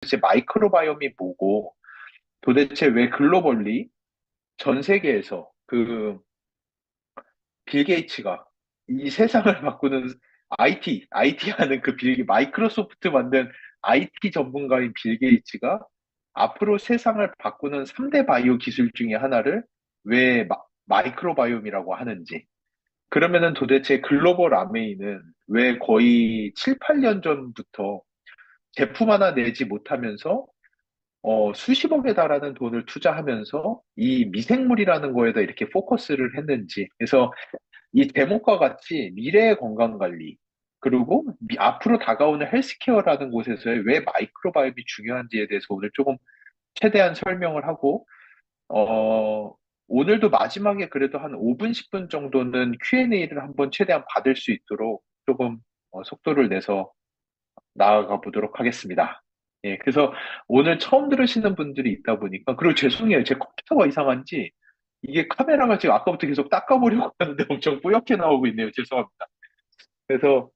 도대체 마이크로바이옴이 뭐고, 도대체 왜 글로벌리 전 세계에서 빌 게이츠가 이 세상을 바꾸는 IT 하는 마이크로소프트 만든 IT 전문가인 빌 게이츠가 앞으로 세상을 바꾸는 3대 바이오 기술 중에 하나를 왜 마이크로바이옴이라고 하는지. 그러면은 도대체 글로벌 아메이는 왜 거의 7, 8년 전부터 제품 하나 내지 못하면서 수십억에 달하는 돈을 투자하면서 이 미생물이라는 거에다 이렇게 포커스를 했는지. 그래서 이 제목과 같이 미래의 건강관리, 그리고 앞으로 다가오는 헬스케어라는 곳에서의 왜 마이크로바이옴이 중요한지에 대해서 오늘 조금 최대한 설명을 하고, 어, 오늘도 마지막에 그래도 한 5분, 10분 정도는 Q&A를 한번 최대한 받을 수 있도록 조금 속도를 내서 나아가 보도록 하겠습니다. 예, 그래서 오늘 처음 들으시는 분들이 있다 보니까, 그리고 죄송해요. 제 컴퓨터가 이상한지, 이게 카메라가 지금 아까부터 계속 닦아보려고 하는데 엄청 뿌옇게 나오고 있네요. 죄송합니다. 그래서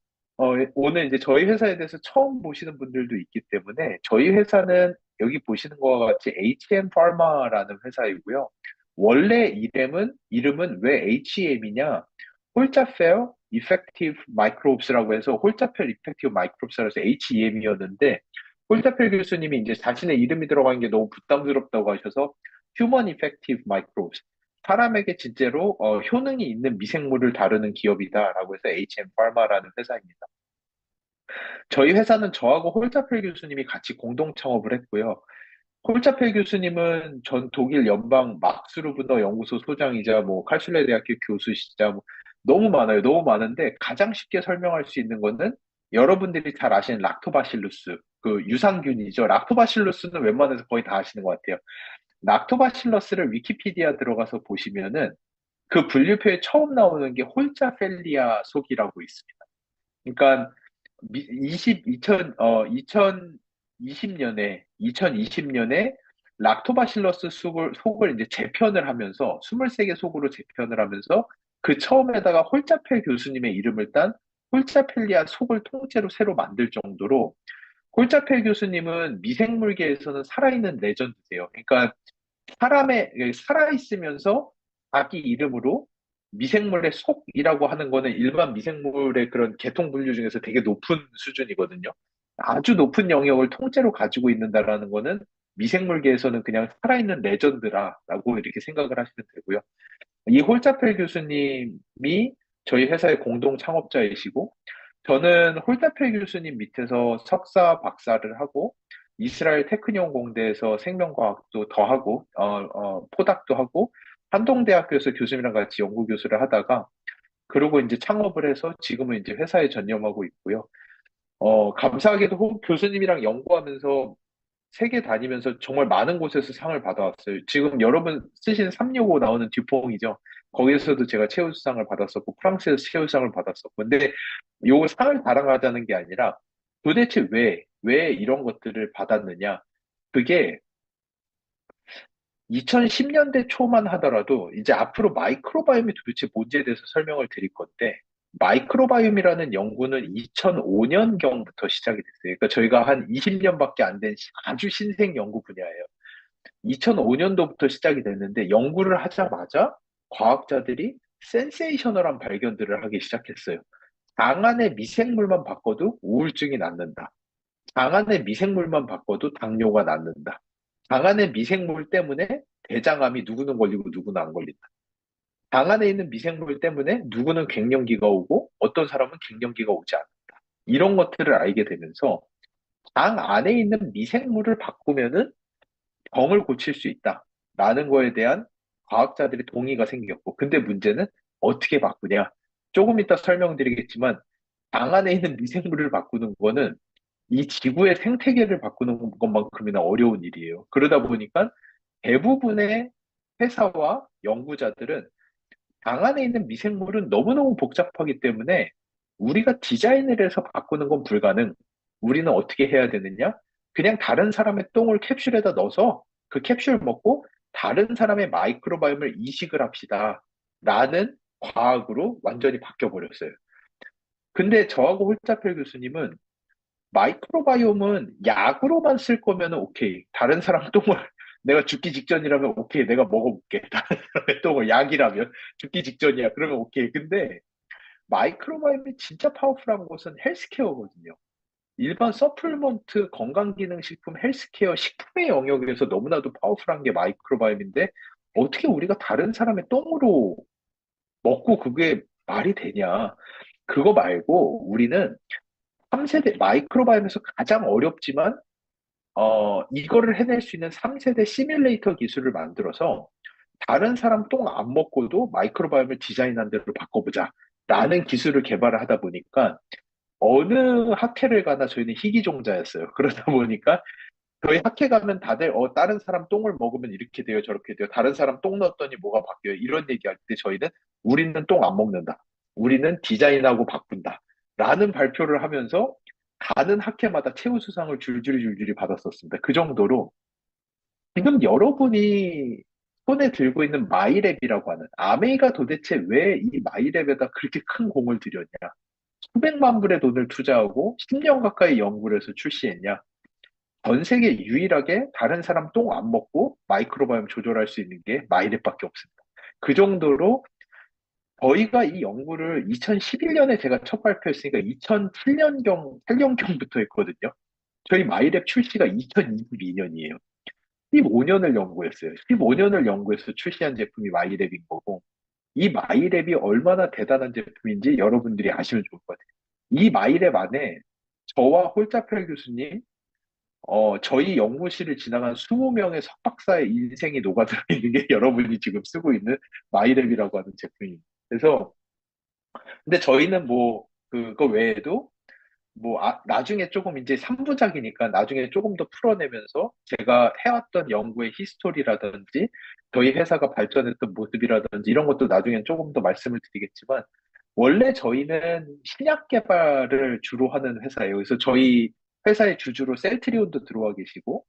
오늘 이제 저희 회사에 대해서 처음 보시는 분들도 있기 때문에 저희 회사는 여기 보시는 것과 같이 HM Pharma라는 회사이고요. 원래 이름은 왜 HEM이냐? 홀자펠 Effective Microbes라고 해서 홀자펠 Effective Microbes라서 HEM이었는데 홀자펠 교수님이 이제 자신의 이름이 들어간 게 너무 부담스럽다고 하셔서 Human Effective Microbes, 사람에게 진짜로 효능이 있는 미생물을 다루는 기업이다라고 해서 HM 파마라는 회사입니다. 저희 회사는 저하고 홀자펠 교수님이 같이 공동 창업을 했고요. 홀자펠 교수님은 전 독일 연방 막스루브너 연구소 소장이자 뭐 칼슐레 대학교 교수시자 뭐 너무 많아요. 너무 많은데 가장 쉽게 설명할 수 있는 거는 여러분들이 잘 아시는 락토바실루스, 그 유산균이죠. 락토바실루스는 웬만해서 거의 다 아시는 것 같아요. 락토바실러스를 위키피디아 들어가서 보시면은 그 분류표에 처음 나오는 게 홀자펠리아 속이라고 있습니다. 그러니까 2020년에 락토바실러스 속을 이제 재편을 하면서 23개 속으로 재편을 하면서 그 처음에다가 홀자펠 교수님의 이름을 딴 홀자펠리아 속을 통째로 새로 만들 정도로 홀자펠 교수님은 미생물계에서는 살아있는 레전드세요. 그러니까 살아있으면서 자기 이름으로 미생물의 속이라고 하는 거는 일반 미생물의 그런 계통 분류 중에서 되게 높은 수준이거든요. 아주 높은 영역을 통째로 가지고 있는다라는 거는 미생물계에서는 그냥 살아있는 레전드라고 이렇게 생각을 하시면 되고요. 이 홀자펠 교수님이 저희 회사의 공동 창업자이시고, 저는 홀다펠 교수님 밑에서 석사, 박사를 하고, 이스라엘 테크니온 공대에서 생명과학도 더 하고, 포닥도 하고, 한동대학교에서 교수님이랑 같이 연구교수를 하다가, 그러고 이제 창업을 해서 지금은 이제 회사에 전념하고 있고요. 감사하게도 교수님이랑 연구하면서 세계 다니면서 정말 많은 곳에서 상을 받아왔어요. 지금 여러분 쓰신 365 나오는 듀퐁이죠. 거기에서도 제가 최우수상을 받았었고, 프랑스에서 최우수상을 받았었고. 근데 요 상을 자랑하자는 게 아니라 도대체 왜 이런 것들을 받았느냐. 그게 2010년대 초만 하더라도 이제 앞으로 마이크로바이옴이 도대체 뭔지에 대해서 설명을 드릴 건데, 마이크로바이옴이라는 연구는 2005년경부터 시작이 됐어요. 그러니까 저희가 한 20년밖에 안 된 아주 신생 연구 분야예요. 2005년도부터 시작이 됐는데 연구를 하자마자 과학자들이 센세이셔널한 발견들을 하기 시작했어요. 장 안의 미생물만 바꿔도 우울증이 낫는다. 장 안의 미생물만 바꿔도 당뇨가 낫는다. 장 안의 미생물 때문에 대장암이 누구는 걸리고 누구는 안 걸린다. 장 안에 있는 미생물 때문에 누구는 갱년기가 오고 어떤 사람은 갱년기가 오지 않는다. 이런 것들을 알게 되면서 장 안에 있는 미생물을 바꾸면은 병을 고칠 수 있다라는 거에 대한 과학자들의 동의가 생겼고, 근데 문제는 어떻게 바꾸냐? 조금 이따 설명드리겠지만, 장 안에 있는 미생물을 바꾸는 거는 이 지구의 생태계를 바꾸는 것만큼이나 어려운 일이에요. 그러다 보니까 대부분의 회사와 연구자들은 장 안에 있는 미생물은 너무너무 복잡하기 때문에 우리가 디자인을 해서 바꾸는 건 불가능. 우리는 어떻게 해야 되느냐? 그냥 다른 사람의 똥을 캡슐에다 넣어서 그 캡슐 먹고 다른 사람의 마이크로바이옴을 이식을 합시다. 라는 과학으로 완전히 바뀌어 버렸어요. 근데 저하고 홀자펠 교수님은 마이크로바이옴은 약으로만 쓸 거면은 오케이. 다른 사람 똥을 내가 죽기 직전이라면 오케이. 내가 먹어볼게. 다른 사람의 똥을 약이라면 죽기 직전이야. 그러면 오케이. 근데 마이크로바이옴이 진짜 파워풀한 곳은 헬스케어거든요. 일반 서플먼트, 건강기능식품, 헬스케어, 식품의 영역에서 너무나도 파워풀한 게 마이크로바이옴인데 어떻게 우리가 다른 사람의 똥으로 먹고 그게 말이 되냐? 그거 말고 우리는 3세대 마이크로바이옴에서 가장 어렵지만 이거를 해낼 수 있는 3세대 시뮬레이터 기술을 만들어서 다른 사람 똥 안 먹고도 마이크로바이옴을 디자인한 대로 바꿔보자. 라는 기술을 개발을 하다 보니까 어느 학회를 가나 저희는 희귀종자였어요. 그러다 보니까 저희 학회 가면 다들 다른 사람 똥을 먹으면 이렇게 돼요, 저렇게 돼요. 다른 사람 똥 넣었더니 뭐가 바뀌어요. 이런 얘기할 때 저희는 우리는 똥 안 먹는다. 우리는 디자인하고 바꾼다. 라는 발표를 하면서 가는 학회마다 최우수상을 줄줄이 받았었습니다. 그 정도로 지금 여러분이 손에 들고 있는 마이랩이라고 하는 아메이가 도대체 왜 이 마이랩에다 그렇게 큰 공을 들였냐? 수백만 불의 돈을 투자하고 10년 가까이 연구를 해서 출시했냐? 전 세계 유일하게 다른 사람 똥 안 먹고 마이크로바이옴 조절할 수 있는 게 마이랩밖에 없습니다. 그 정도로 저희가 이 연구를 2011년에 제가 첫 발표했으니까 2007년경, 8년경부터 했거든요. 저희 마이랩 출시가 2022년이에요. 15년을 연구했어요. 15년을 연구해서 출시한 제품이 마이랩인 거고, 이 마이랩이 얼마나 대단한 제품인지 여러분들이 아시면 좋을 것 같아요. 이 마이랩 안에 저와 홀자펠 교수님, 저희 연구실을 지나간 20명의 석박사의 인생이 녹아들어 있는 게 여러분이 지금 쓰고 있는 마이랩이라고 하는 제품입니다. 그래서, 근데 저희는 뭐, 그거 외에도 뭐, 나중에 조금 이제 3부작이니까 나중에 조금 더 풀어내면서 제가 해왔던 연구의 히스토리라든지 저희 회사가 발전했던 모습이라든지 이런 것도 나중에 조금 더 말씀을 드리겠지만 원래 저희는 신약 개발을 주로 하는 회사예요. 그래서 저희 회사의 주주로 셀트리온도 들어와 계시고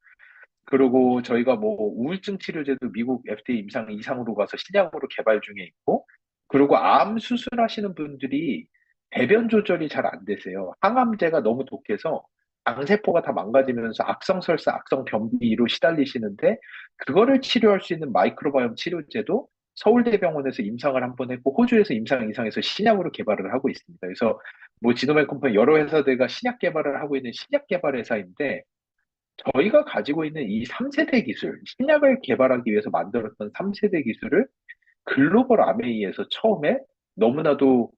그리고 저희가 뭐 우울증 치료제도 미국 FDA 임상 이상으로 가서 신약으로 개발 중에 있고, 그리고 암 수술하시는 분들이 배변 조절이 잘 안 되세요. 항암제가 너무 독해서 장세포가 다 망가지면서 악성설사, 악성변비로 시달리시는데, 그거를 치료할 수 있는 마이크로바이옴 치료제도 서울대병원에서 임상을 한 번 했고, 호주에서 임상 이상에서 신약으로 개발을 하고 있습니다. 그래서 뭐 지노맥 컴퍼니 여러 회사들과 신약 개발을 하고 있는 신약 개발 회사인데, 저희가 가지고 있는 이 3세대 기술, 신약을 개발하기 위해서 만들었던 3세대 기술을 글로벌 아메이에서 처음에 너무나도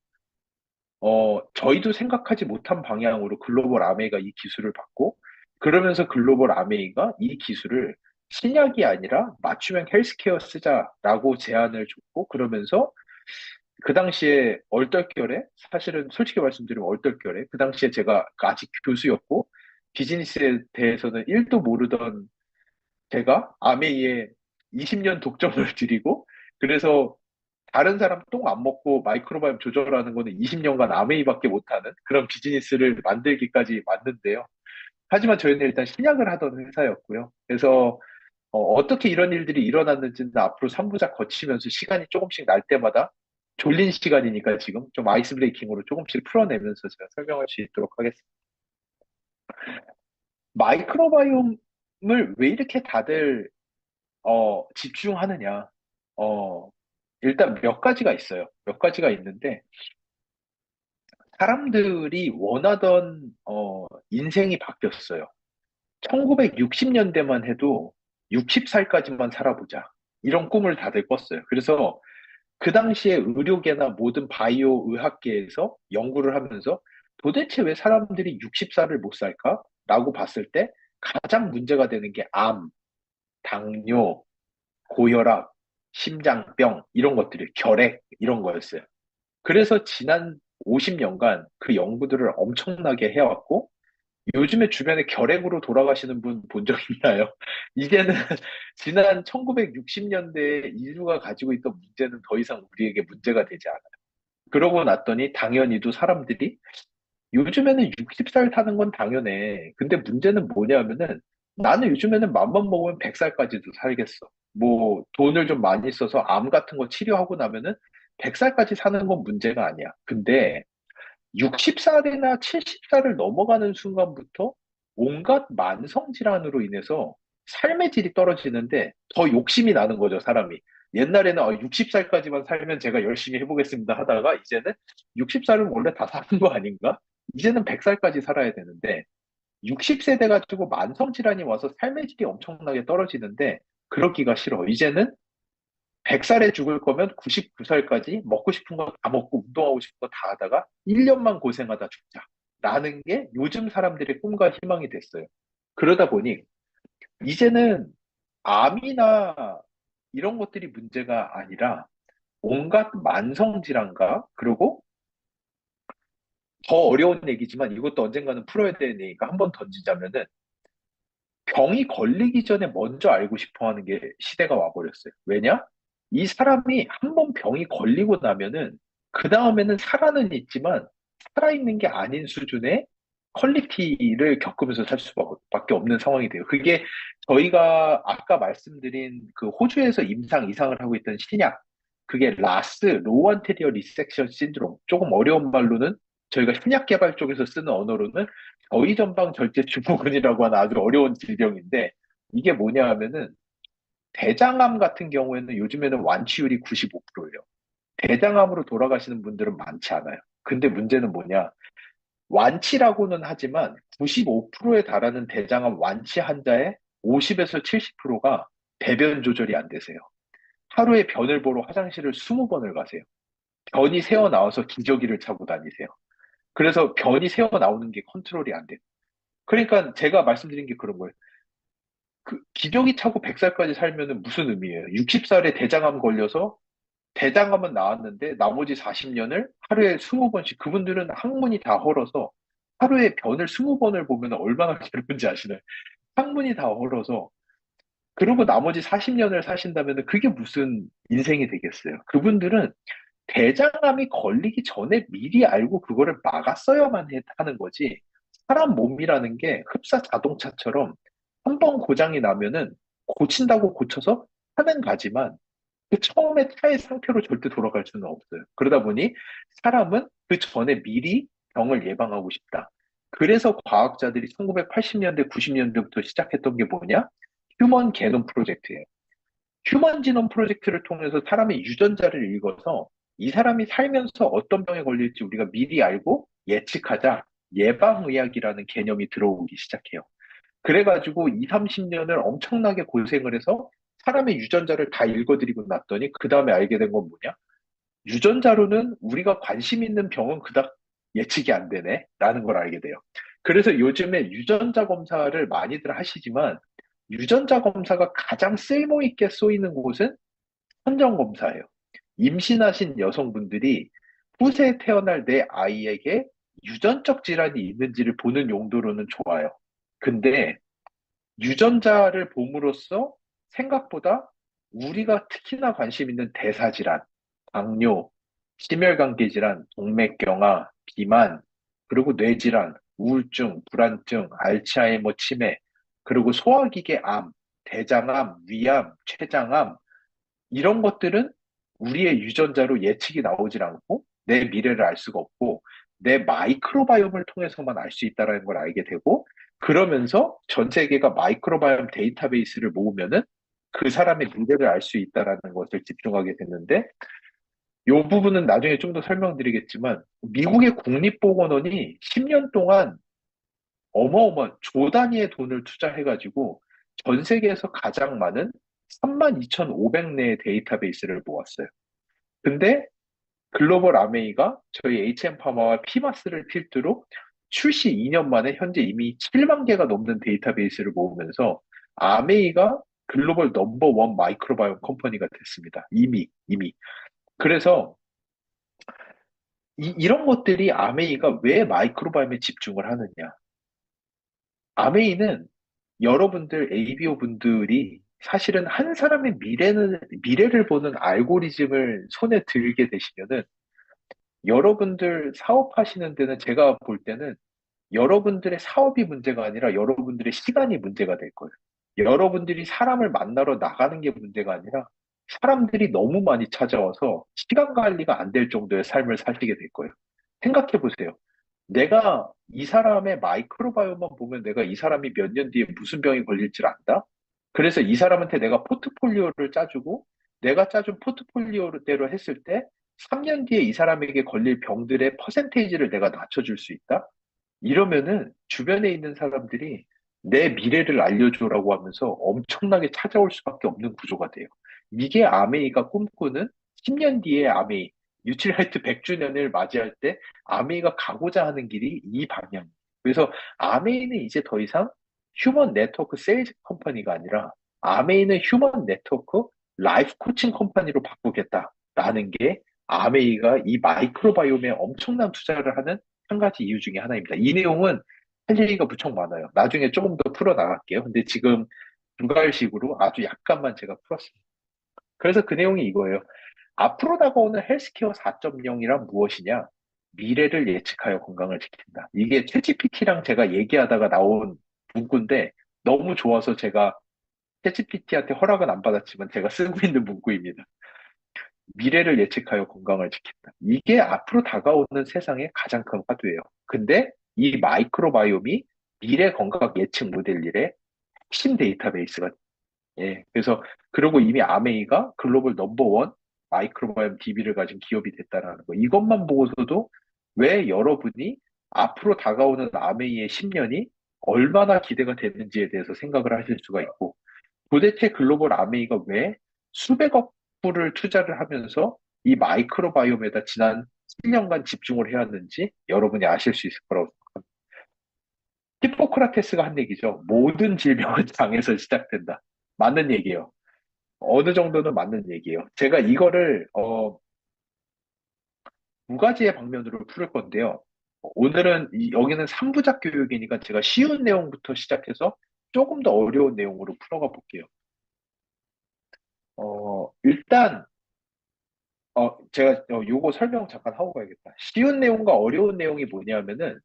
저희도 생각하지 못한 방향으로 글로벌 아메이가 이 기술을 받고 그러면서 글로벌 아메이가 이 기술을 신약이 아니라 맞춤형 헬스케어 쓰자라고 제안을 줬고 그러면서 그 당시에 얼떨결에 사실은 솔직히 말씀드리면 얼떨결에 그 당시에 제가 아직 교수였고 비즈니스에 대해서는 1도 모르던 제가 아메이에 20년 독점을 드리고 그래서 다른 사람 똥 안 먹고 마이크로바이옴 조절하는 거는 20년간 아메이밖에 못하는 그런 비즈니스를 만들기까지 왔는데요. 하지만 저희는 일단 신약을 하던 회사였고요. 그래서 떻게 이런 일들이 일어났는지는 앞으로 3부작 거치면서 시간이 조금씩 날 때마다 졸린 시간이니까 지금 좀 아이스 브레이킹으로 조금씩 풀어내면서 제가 설명할 수 있도록 하겠습니다. 마이크로바이옴을 왜 이렇게 다들 집중하느냐? 어, 일단 몇 가지가 있어요. 몇 가지가 있는데, 사람들이 원하던, 인생이 바뀌었어요. 1960년대만 해도 60살까지만 살아보자. 이런 꿈을 다들 꿨어요. 그래서 그 당시에 의료계나 모든 바이오 의학계에서 연구를 하면서 도대체 왜 사람들이 60살을 못 살까? 라고 봤을 때 가장 문제가 되는 게 암, 당뇨, 고혈압, 심장병, 이런 것들이 결핵, 이런 거였어요. 그래서 지난 50년간 그 연구들을 엄청나게 해왔고, 요즘에 주변에 결핵으로 돌아가시는 분 본 적 있나요? 이제는 지난 1960년대에 인류가 가지고 있던 문제는 더 이상 우리에게 문제가 되지 않아요. 그러고 났더니 당연히도 사람들이 요즘에는 60살 사는 건 당연해. 근데 문제는 뭐냐면은 나는 요즘에는 맘만 먹으면 100살까지도 살겠어. 뭐 돈을 좀 많이 써서 암 같은 거 치료하고 나면은 100살까지 사는 건 문제가 아니야. 근데 60살이나 70살을 넘어가는 순간부터 온갖 만성 질환으로 인해서 삶의 질이 떨어지는데 더 욕심이 나는 거죠, 사람이. 옛날에는 60살까지만 살면 제가 열심히 해보겠습니다 하다가 이제는 60살은 원래 다 사는 거 아닌가? 이제는 100살까지 살아야 되는데 60세 돼 가지고 만성 질환이 와서 삶의 질이 엄청나게 떨어지는데 그러기가 싫어. 이제는 100살에 죽을 거면 99살까지 먹고 싶은 거 다 먹고 운동하고 싶은 거 다 하다가 1년만 고생하다 죽자. 라는 게 요즘 사람들의 꿈과 희망이 됐어요. 그러다 보니 이제는 암이나 이런 것들이 문제가 아니라 온갖 만성 질환과 그리고 더 어려운 얘기지만 이것도 언젠가는 풀어야 되는 얘기니까 한번 던지자면은 병이 걸리기 전에 먼저 알고 싶어 하는 게 시대가 와버렸어요. 왜냐? 이 사람이 한번 병이 걸리고 나면은, 그 다음에는 살아는 있지만, 살아있는 게 아닌 수준의 퀄리티를 겪으면서 살 수밖에 없는 상황이 돼요. 그게 저희가 아까 말씀드린 그 호주에서 임상 이상을 하고 있던 신약, 그게 라스, 로우 안테리어 리섹션 신드롬, 조금 어려운 말로는 저희가 신약 개발 쪽에서 쓰는 언어로는 저위전방 절제 증후군이라고 하는 아주 어려운 질병인데 이게 뭐냐 하면은 대장암 같은 경우에는 요즘에는 완치율이 95%예요. 대장암으로 돌아가시는 분들은 많지 않아요. 근데 문제는 뭐냐? 완치라고는 하지만 95%에 달하는 대장암 완치 환자의 50에서 70%가 배변 조절이 안 되세요. 하루에 변을 보러 화장실을 20번을 가세요. 변이 새어 나와서 기저귀를 차고 다니세요. 그래서 변이 새어 나오는 게 컨트롤이 안 돼요. 그러니까 제가 말씀드린 게 그런 거예요. 그 기저귀 차고 100살까지 살면은 무슨 의미예요? 60살에 대장암 걸려서 대장암은 나왔는데 나머지 40년을 하루에 20번씩 그분들은 항문이 다 헐어서 하루에 변을 20번을 보면 얼마나 괴로운지 아시나요? 항문이 다 헐어서 그리고 나머지 40년을 사신다면 그게 무슨 인생이 되겠어요? 그분들은 대장암이 걸리기 전에 미리 알고 그거를 막았어야만 하는 거지. 사람 몸이라는 게 흡사 자동차처럼 한 번 고장이 나면은 고친다고 고쳐서 하는 가지만 그 처음에 차의 상태로 절대 돌아갈 수는 없어요. 그러다 보니 사람은 그 전에 미리 병을 예방하고 싶다. 그래서 과학자들이 1980년대, 90년대부터 시작했던 게 뭐냐? 휴먼 게놈 프로젝트예요. 휴먼 지놈 프로젝트를 통해서 사람의 유전자를 읽어서 이 사람이 살면서 어떤 병에 걸릴지 우리가 미리 알고 예측하자 예방의학이라는 개념이 들어오기 시작해요. 그래가지고 2, 30년을 엄청나게 고생을 해서 사람의 유전자를 다 읽어드리고 났더니 그 다음에 알게 된 건 뭐냐? 유전자로는 우리가 관심 있는 병은 그닥 예측이 안 되네 라는 걸 알게 돼요. 그래서 요즘에 유전자 검사를 많이들 하시지만 유전자 검사가 가장 쓸모 있게 쏘이는 곳은 선정 검사예요. 임신하신 여성분들이 후세에 태어날 내 아이에게 유전적 질환이 있는지를 보는 용도로는 좋아요. 근데 유전자를 봄으로써 생각보다 우리가 특히나 관심 있는 대사질환, 당뇨, 심혈관계 질환, 동맥경화, 비만, 그리고 뇌질환, 우울증, 불안증, 알츠하이머 치매, 그리고 소화기계 암, 대장암, 위암, 췌장암, 이런 것들은 우리의 유전자로 예측이 나오질 않고 내 미래를 알 수가 없고 내 마이크로바이옴을 통해서만 알 수 있다는 걸 알게 되고 그러면서 전 세계가 마이크로바이옴 데이터베이스를 모으면은 그 사람의 미래를 알 수 있다라는 것을 집중하게 됐는데 이 부분은 나중에 좀 더 설명드리겠지만 미국의 국립보건원이 10년 동안 어마어마한 조 단위의 돈을 투자해가지고 전 세계에서 가장 많은 32,500내의 데이터베이스를 모았어요. 근데 글로벌 아메이가 저희 HM파마와 피마스를 필두로 출시 2년 만에 현재 이미 7만 개가 넘는 데이터베이스를 모으면서 아메이가 글로벌 넘버원 마이크로바이옴 컴퍼니가 됐습니다. 이미. 그래서 이런 것들이 아메이가 왜 마이크로바이옴에 집중을 하느냐. 아메이는 여러분들 ABO 분들이 사실은 한 사람의 미래를 보는 알고리즘을 손에 들게 되시면은 여러분들 사업하시는 데는 제가 볼 때는 여러분들의 사업이 문제가 아니라 여러분들의 시간이 문제가 될 거예요. 여러분들이 사람을 만나러 나가는 게 문제가 아니라 사람들이 너무 많이 찾아와서 시간 관리가 안 될 정도의 삶을 사시게 될 거예요. 생각해 보세요. 내가 이 사람의 마이크로바이옴만 보면 내가 이 사람이 몇 년 뒤에 무슨 병이 걸릴지 안다? 그래서 이 사람한테 내가 포트폴리오를 짜주고 내가 짜준 포트폴리오대로 했을 때 3년 뒤에 이 사람에게 걸릴 병들의 퍼센테이지를 내가 낮춰줄 수 있다? 이러면은 주변에 있는 사람들이 내 미래를 알려줘라고 하면서 엄청나게 찾아올 수밖에 없는 구조가 돼요. 이게 아메이가 꿈꾸는 10년 뒤에 아메이, 유틸라이트 100주년을 맞이할 때 아메이가 가고자 하는 길이 이 방향. 그래서 아메이는 이제 더 이상 휴먼 네트워크 세일즈 컴퍼니가 아니라 아메이는 휴먼 네트워크 라이프 코칭 컴퍼니로 바꾸겠다라는 게 아메이가 이 마이크로바이옴에 엄청난 투자를 하는 한 가지 이유 중에 하나입니다. 이 내용은 할 얘기가 무척 많아요. 나중에 조금 더 풀어나갈게요. 근데 지금 분갈식으로 아주 약간만 제가 풀었습니다. 그래서 그 내용이 이거예요. 앞으로 다가오는 헬스케어 4.0이란 무엇이냐? 미래를 예측하여 건강을 지킨다. 이게 챗GPT랑 제가 얘기하다가 나온 문구인데 너무 좋아서 제가 챗GPT한테 허락은 안 받았지만 제가 쓰고 있는 문구입니다. 미래를 예측하여 건강을 지킨다. 이게 앞으로 다가오는 세상의 가장 큰 화두예요. 근데 이 마이크로바이옴이 미래 건강 예측 모델1의 핵심 데이터베이스가 예. 그래서 그리고 이미 아메이가 글로벌 넘버원 마이크로바이옴 DB를 가진 기업이 됐다라는 거. 이것만 보고서도 왜 여러분이 앞으로 다가오는 아메이의 10년이 얼마나 기대가 되는지에 대해서 생각을 하실 수가 있고 도대체 글로벌 아메이가 왜 수백억 불을 투자를 하면서 이 마이크로바이옴에다 지난 7년간 집중을 해왔는지 여러분이 아실 수 있을 거라고 생각합니다. 히포크라테스가 한 얘기죠. 모든 질병은 장에서 시작된다. 맞는 얘기예요. 어느 정도는 맞는 얘기예요. 제가 이거를 두 가지의 방면으로 풀을 건데요. 오늘은 여기는 3부작 교육이니까 제가 쉬운 내용부터 시작해서 조금 더 어려운 내용으로 풀어가 볼게요. 일단 제가 요거 설명 잠깐 하고 가야겠다. 쉬운 내용과 어려운 내용이 뭐냐면은,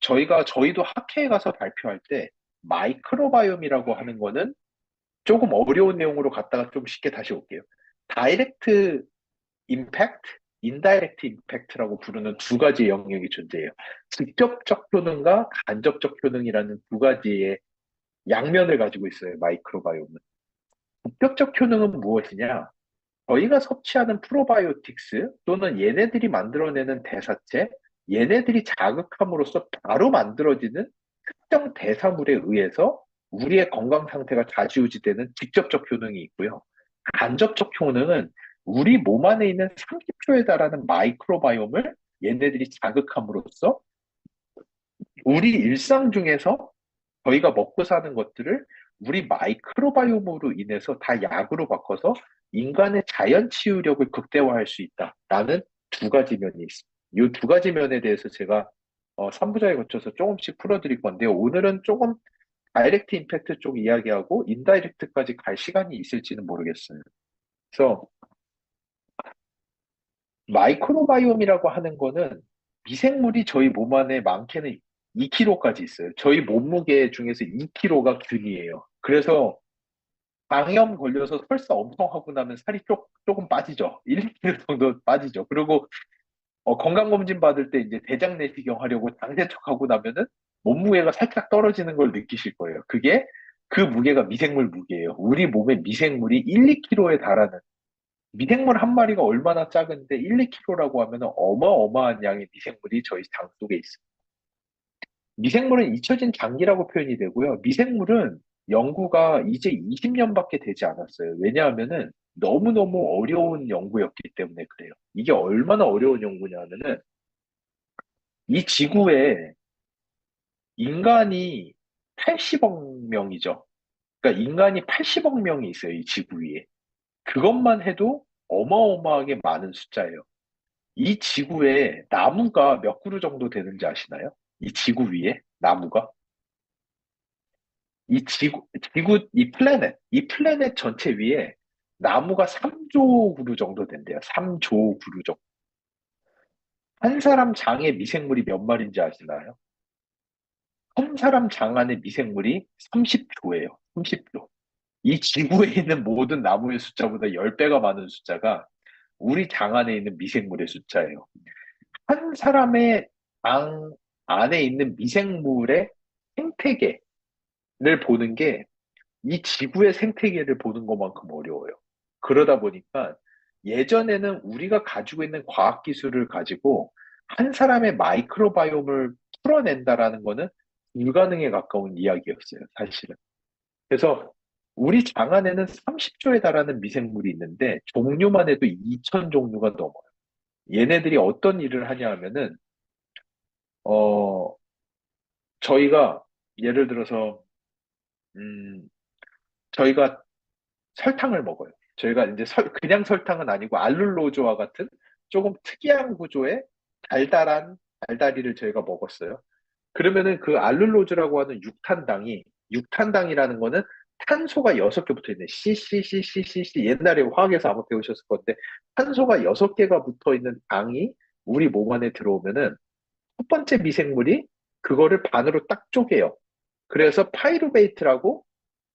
저희도 학회에 가서 발표할 때, 마이크로바이옴이라고 하는 거는 조금 어려운 내용으로 갔다가 좀 쉽게 다시 올게요. 다이렉트 임팩트, 인다이렉트 임팩트라고 부르는 두 가지 영역이 존재해요. 직접적 효능과 간접적 효능이라는 두 가지의 양면을 가지고 있어요, 마이크로바이옴은. 직접적 효능은 무엇이냐? 저희가 섭취하는 프로바이오틱스 또는 얘네들이 만들어내는 대사체, 얘네들이 자극함으로써 바로 만들어지는 특정 대사물에 의해서 우리의 건강 상태가 좌지우지되는 직접적 효능이 있고요. 간접적 효능은 우리 몸 안에 있는 30초에 달하는 마이크로바이옴을 얘네들이 자극함으로써 우리 일상 중에서 저희가 먹고 사는 것들을 우리 마이크로바이옴으로 인해서 다 약으로 바꿔서 인간의 자연 치유력을 극대화할 수 있다라는 두 가지 면이 있습니다. 이 두 가지 면에 대해서 제가 3부작에 거쳐서 조금씩 풀어드릴 건데요. 오늘은 조금 다이렉트 임팩트 쪽 이야기하고 인다이렉트까지 갈 시간이 있을지는 모르겠어요. 그래서 마이크로바이옴이라고 하는 거는 미생물이 저희 몸 안에 많게는 2kg까지 있어요. 저희 몸무게 중에서 2kg가 균이에요. 그래서 방염 걸려서 설사 엄청 하고 나면 살이 조금 빠지죠. 1, 2kg 정도 빠지죠. 그리고 건강검진 받을 때 이제 대장 내시경 하려고 당 세척하고 나면은 몸무게가 살짝 떨어지는 걸 느끼실 거예요. 그게 그 무게가 미생물 무게예요. 우리 몸에 미생물이 1, 2kg에 달하는 미생물 한 마리가 얼마나 작은데 1, 2kg라고 하면 어마어마한 양의 미생물이 저희 장 속에 있습니다. 미생물은 잊혀진 장기라고 표현이 되고요. 미생물은 연구가 이제 20년밖에 되지 않았어요. 왜냐하면은 너무너무 어려운 연구였기 때문에 그래요. 이게 얼마나 어려운 연구냐면은 이 지구에 인간이 80억 명이죠. 그러니까 인간이 80억 명이 있어요. 이 지구 위에. 그것만 해도 어마어마하게 많은 숫자예요. 이 지구에 나무가 몇 그루 정도 되는지 아시나요? 이 지구 위에 나무가? 이 플래넷 전체 위에 나무가 3조 그루 정도 된대요. 3조 그루 정도. 한 사람 장에 미생물이 몇 마리인지 아시나요? 한 사람 장 안에 미생물이 30조예요. 30조. 이 지구에 있는 모든 나무의 숫자보다 10배가 많은 숫자가 우리 장 안에 있는 미생물의 숫자예요. 한 사람의 장 안에 있는 미생물의 생태계를 보는 게 이 지구의 생태계를 보는 것만큼 어려워요. 그러다 보니까 예전에는 우리가 가지고 있는 과학 기술을 가지고 한 사람의 마이크로바이옴을 풀어낸다라는 거는 불가능에 가까운 이야기였어요, 사실은. 그래서 우리 장 안에는 30조에 달하는 미생물이 있는데 종류만 해도 2천 종류가 넘어요. 얘네들이 어떤 일을 하냐 하면은 어 저희가 예를 들어서 음 저희가 설탕을 먹어요. 저희가 이제 그냥 설탕은 아니고 알룰로조와 같은 조금 특이한 구조의 달달한 달달이를 저희가 먹었어요. 그러면은 그 알룰로즈라고 하는 육탄당이라는 거는 탄소가 6개 붙어 있는 CCCCCC 옛날에 화학에서 아마 배우셨을 건데 탄소가 6개가 붙어 있는 당이 우리 몸 안에 들어오면은 첫 번째 미생물이 그거를 반으로 딱 쪼개요. 그래서 파이루베이트라고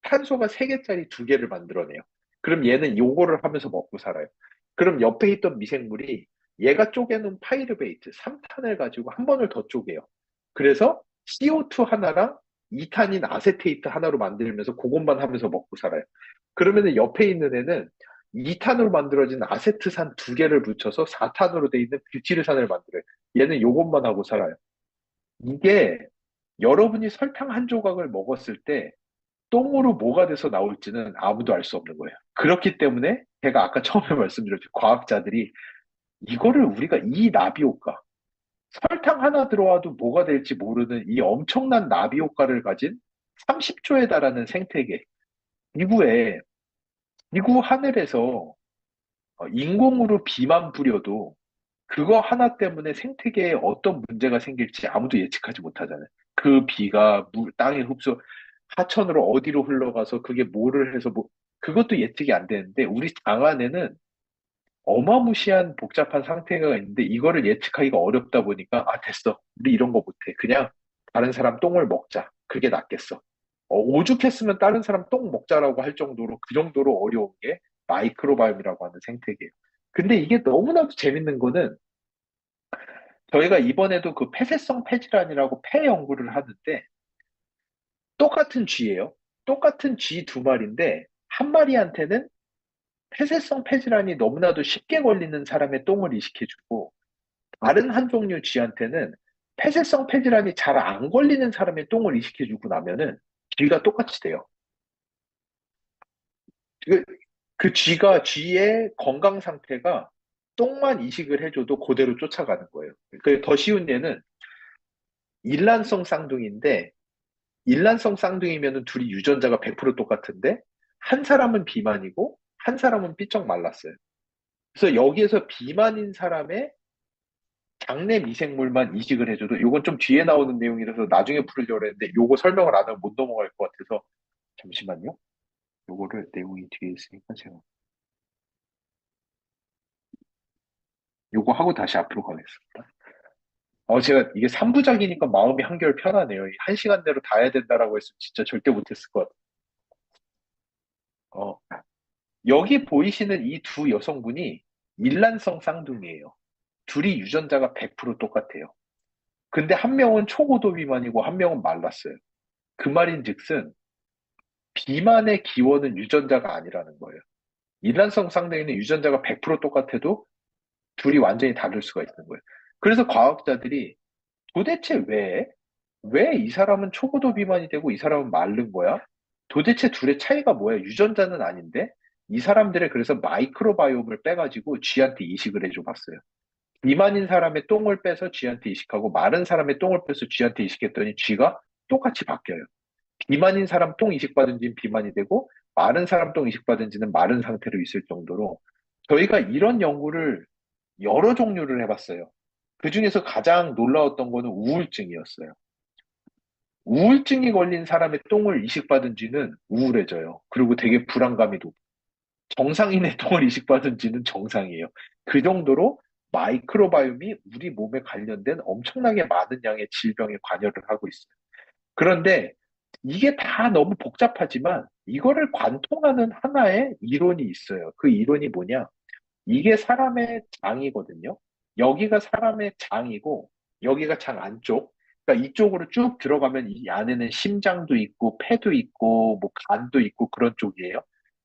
탄소가 3개짜리 2개를 만들어내요. 그럼 얘는 요거를 하면서 먹고 살아요. 그럼 옆에 있던 미생물이 얘가 쪼개놓은 파이르베이트, 3탄을 가지고 한 번을 더 쪼개요. 그래서 CO2 하나랑 이탄인 아세테이트 하나로 만들면서 그것만 하면서 먹고 살아요. 그러면은 옆에 있는 애는 2탄으로 만들어진 아세트산 2개를 붙여서 4탄으로 돼 있는 뷰티르산을 만들어요. 얘는 요것만 하고 살아요. 이게 여러분이 설탕 한 조각을 먹었을 때 똥으로 뭐가 돼서 나올지는 아무도 알 수 없는 거예요. 그렇기 때문에 제가 아까 처음에 말씀드렸죠. 과학자들이 이거를 우리가 이 나비 효과, 설탕 하나 들어와도 뭐가 될지 모르는 이 엄청난 나비 효과를 가진 30조에 달하는 생태계, 지구에, 지구 하늘에서 인공으로 비만 뿌려도 그거 하나 때문에 생태계에 어떤 문제가 생길지 아무도 예측하지 못하잖아요. 그 비가 땅에 하천으로 어디로 흘러가서 그게 뭐를 해서 그것도 예측이 안 되는데 우리 장 안에는 어마무시한 복잡한 상태가 있는데 이거를 예측하기가 어렵다 보니까 아, 됐어. 우리 이런 거 못해. 그냥 다른 사람 똥을 먹자. 그게 낫겠어. 오죽했으면 다른 사람 똥 먹자라고 할 정도로 그 정도로 어려운 게 마이크로바이옴이라고 하는 생태계예요. 근데 이게 너무나도 재밌는 거는 저희가 이번에도 그 폐쇄성 폐질환이라고 폐 연구를 하는데 똑같은 쥐예요. 똑같은 쥐 2마리인데 한 마리한테는 폐쇄성 폐질환이 너무나도 쉽게 걸리는 사람의 똥을 이식해주고 다른 한 종류 쥐한테는 폐쇄성 폐질환이 잘 안 걸리는 사람의 똥을 이식해주고 나면은 쥐가 똑같이 돼요. 그, 그 쥐의 건강 상태가 똥만 이식을 해줘도 그대로 쫓아가는 거예요. 더 쉬운 예는 일란성 쌍둥이인데 일란성 쌍둥이면은 둘이 유전자가 100% 똑같은데 한 사람은 비만이고 한 사람은 삐쩍 말랐어요. 그래서 여기에서 비만인 사람의 장내 미생물만 이식을 해줘도 요건 좀 뒤에 나오는 내용이라서 나중에 풀으려고 했는데 요거 설명을 안 하면 못 넘어갈 것 같아서 잠시만요. 요거를 내용이 뒤에 있으니까 제가 요거 하고 다시 앞으로 가겠습니다. 제가 이게 3부작이니까 마음이 한결 편하네요. 1시간 내로 다 해야 된다라고 했으면 진짜 절대 못했을 것 같아요. 여기 보이시는 이 두 여성분이 일란성 쌍둥이에요. 둘이 유전자가 100% 똑같아요. 근데 한 명은 초고도 비만이고 한 명은 말랐어요. 그 말인즉슨 비만의 기원은 유전자가 아니라는 거예요. 일란성 쌍둥이는 유전자가 100% 똑같아도 둘이 완전히 다를 수가 있는 거예요. 그래서 과학자들이 도대체 왜 이 사람은 초고도 비만이 되고 이 사람은 마른 거야? 도대체 둘의 차이가 뭐야? 유전자는 아닌데? 이 사람들의 그래서 마이크로바이옴을 빼가지고 쥐한테 이식을 해줘 봤어요. 비만인 사람의 똥을 빼서 쥐한테 이식하고 마른 사람의 똥을 빼서 쥐한테 이식했더니 쥐가 똑같이 바뀌어요. 비만인 사람 똥 이식받은 지는 비만이 되고 마른 사람 똥 이식받은 지는 마른 상태로 있을 정도로 저희가 이런 연구를 여러 종류를 해봤어요. 그 중에서 가장 놀라웠던 거는 우울증이었어요. 우울증이 걸린 사람의 똥을 이식받은 쥐는 우울해져요. 그리고 되게 불안감이 높고 정상인의 똥을 이식받은 쥐는 정상이에요. 그 정도로 마이크로바이옴이 우리 몸에 관련된 엄청나게 많은 양의 질병에 관여를 하고 있어요. 그런데 이게 다 너무 복잡하지만 이거를 관통하는 하나의 이론이 있어요. 그 이론이 뭐냐? 이게 사람의 장이거든요. 여기가 사람의 장이고 여기가 장 안쪽. 그러니까 이쪽으로 쭉 들어가면 이 안에는 심장도 있고 폐도 있고 뭐 간도 있고 그런 쪽이에요.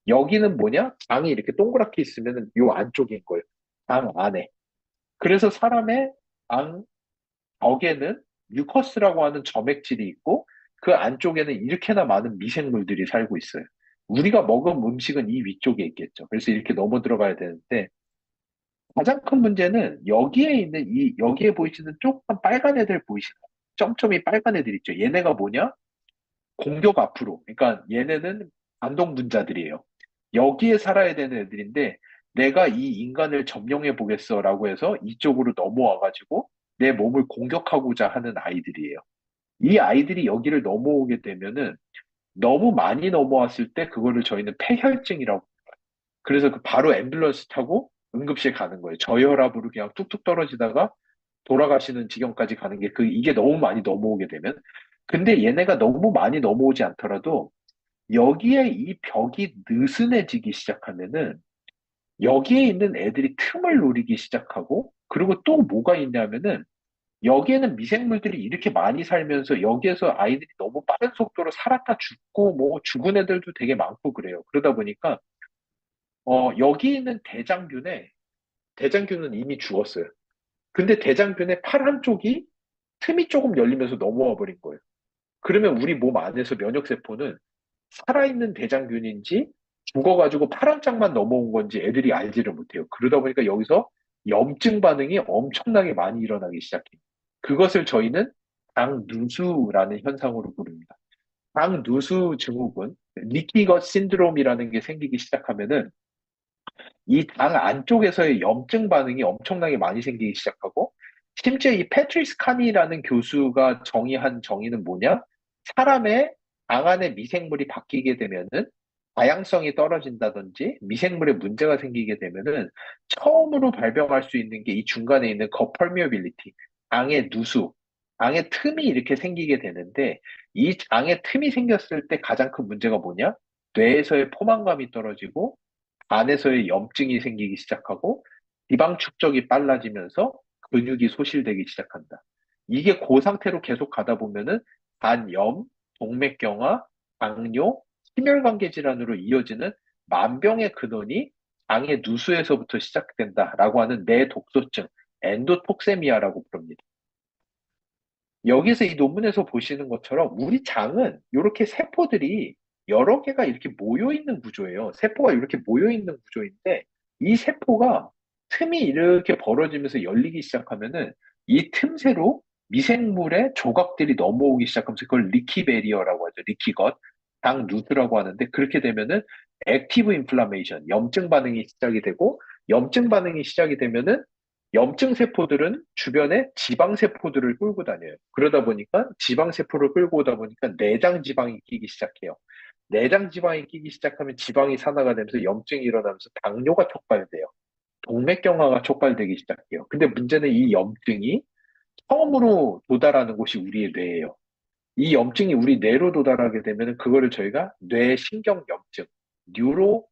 여기는 뭐냐? 장이 이렇게 동그랗게 있으면은 요 안쪽인 거예요. 장 안에. 그래서 사람의 장 벽에는 뮤커스라고 하는 점액질이 있고 그 안쪽에는 이렇게나 많은 미생물들이 살고 있어요. 우리가 먹은 음식은 이 위쪽에 있겠죠. 그래서 이렇게 넘어 들어가야 되는데 가장 큰 문제는 여기에 있는 여기에 보이시는 조금 빨간 애들 보이시나요? 점점이 빨간 애들 있죠. 얘네가 뭐냐? 공격 앞으로. 그러니까 얘네는 반동분자들이에요. 여기에 살아야 되는 애들인데 내가 이 인간을 점령해 보겠어라고 해서 이쪽으로 넘어와가지고 내 몸을 공격하고자 하는 아이들이에요. 이 아이들이 여기를 넘어오게 되면은 너무 많이 넘어왔을 때 그거를 저희는 폐혈증이라고. 그래서 그 바로 앰뷸런스 타고 응급실 가는 거예요. 저혈압으로 그냥 뚝뚝 떨어지다가 돌아가시는 지경까지 가는 게 이게 너무 많이 넘어오게 되면. 근데 얘네가 너무 많이 넘어오지 않더라도 여기에 이 벽이 느슨해지기 시작하면은 여기에 있는 애들이 틈을 노리기 시작하고 그리고 또 뭐가 있냐면은 여기에는 미생물들이 이렇게 많이 살면서 여기에서 아이들이 너무 빠른 속도로 살았다 죽고 뭐 죽은 애들도 되게 많고 그래요. 그러다 보니까 여기 있는 대장균은 이미 죽었어요. 근데 대장균의 팔 한쪽이 틈이 조금 열리면서 넘어와 버린 거예요. 그러면 우리 몸 안에서 면역세포는 살아있는 대장균인지 죽어가지고 파란 짝만 넘어온 건지 애들이 알지를 못해요. 그러다 보니까 여기서 염증 반응이 엄청나게 많이 일어나기 시작해요. 그것을 저희는 당누수라는 현상으로 부릅니다. 당누수 증후군, 리키것 신드롬이라는 게 생기기 시작하면은 이 당 안쪽에서의 염증 반응이 엄청나게 많이 생기기 시작하고 심지어 이 패트리스 카니라는 교수가 정의한 정의는 뭐냐? 사람의 당 안에 미생물이 바뀌게 되면은 다양성이 떨어진다든지 미생물에 문제가 생기게 되면은 처음으로 발병할 수 있는 게 이 중간에 있는 거펄미어빌리티, 당의 누수, 당의 틈이 이렇게 생기게 되는데 이 당의 틈이 생겼을 때 가장 큰 문제가 뭐냐? 뇌에서의 포만감이 떨어지고 안에서의 염증이 생기기 시작하고 지방 축적이 빨라지면서 근육이 소실되기 시작한다. 이게 그 상태로 계속 가다 보면은 간염, 동맥경화, 당뇨, 심혈관계 질환으로 이어지는 만병의 근원이 장의 누수에서부터 시작된다라고 하는 뇌독소증, 엔도톡세미아라고 부릅니다. 여기서 이 논문에서 보시는 것처럼 우리 장은 이렇게 세포들이 여러 개가 이렇게 모여 있는 구조예요. 세포가 이렇게 모여 있는 구조인데 이 세포가 틈이 이렇게 벌어지면서 열리기 시작하면은 이 틈새로 미생물의 조각들이 넘어오기 시작하면서 그걸 리키베리어라고 하죠. 리키것, 당 누드라고 하는데 그렇게 되면은 액티브 인플라메이션, 염증 반응이 시작이 되고 염증 반응이 시작이 되면은 염증 세포들은 주변에 지방 세포들을 끌고 다녀요. 그러다 보니까 지방 세포를 끌고 오다 보니까 내장 지방이 끼기 시작해요. 내장 지방이 끼기 시작하면 지방이 산화가 되면서 염증이 일어나면서 당뇨가 촉발돼요. 동맥경화가 촉발되기 시작해요. 근데 문제는 이 염증이 처음으로 도달하는 곳이 우리의 뇌예요. 이 염증이 우리 뇌로 도달하게 되면 그거를 저희가 뇌신경염증, 뉴로,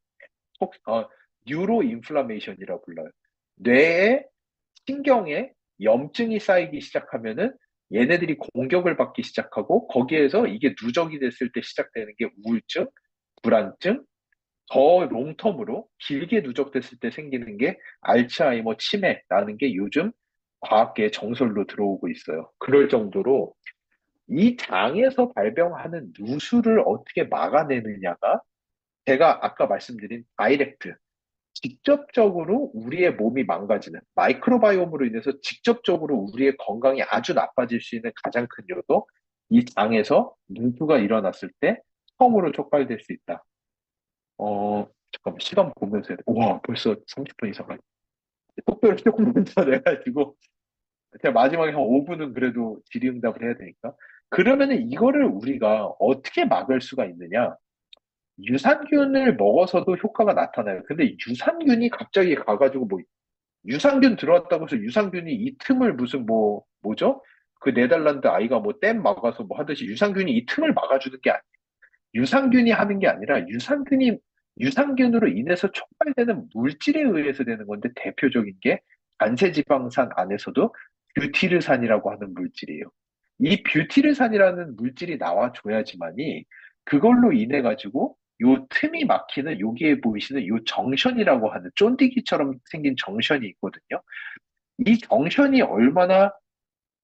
어, 뉴로 인플라메이션이라고 불러요. 뇌에 신경에 염증이 쌓이기 시작하면은 얘네들이 공격을 받기 시작하고 거기에서 이게 누적이 됐을 때 시작되는 게 우울증, 불안증, 더 롱텀으로 길게 누적됐을 때 생기는 게 알츠하이머 치매라는 게 요즘 과학계의 정설로 들어오고 있어요. 그럴 정도로 이 장에서 발병하는 누수를 어떻게 막아내느냐가 제가 아까 말씀드린 다이렉트, 직접적으로 우리의 몸이 망가지는 마이크로바이옴으로 인해서 직접적으로 우리의 건강이 아주 나빠질 수 있는 가장 큰 요소, 이 장에서 누수가 일어났을 때 처음으로 촉발될 수 있다. 잠깐만, 시간 보면서 해야 돼. 와, 벌써 30분 이상 가네. 속도를 조금 먼저 내가지고, 제가 마지막에 한 5분은 그래도 질의응답을 해야 되니까. 그러면은 이거를 우리가 어떻게 막을 수가 있느냐? 유산균을 먹어서도 효과가 나타나요. 근데 유산균이 갑자기 가가지고 뭐 유산균 들어왔다고 해서 유산균이 이 틈을 무슨 뭐죠? 그 네덜란드 아이가 뭐 댐 막아서 뭐 하듯이 유산균이 이 틈을 막아주는 게 아니에요. 유산균이 하는 게 아니라 유산균으로 인해서 촉발되는 물질에 의해서 되는 건데 대표적인 게 단세지방산 안에서도 뷰티르산이라고 하는 물질이에요. 이 뷰티르산이라는 물질이 나와줘야지만이 그걸로 인해 가지고 요 틈이 막히는 여기에 보이시는 요 정션이라고 하는 쫀디기처럼 생긴 정션이 있거든요. 이 정션이 얼마나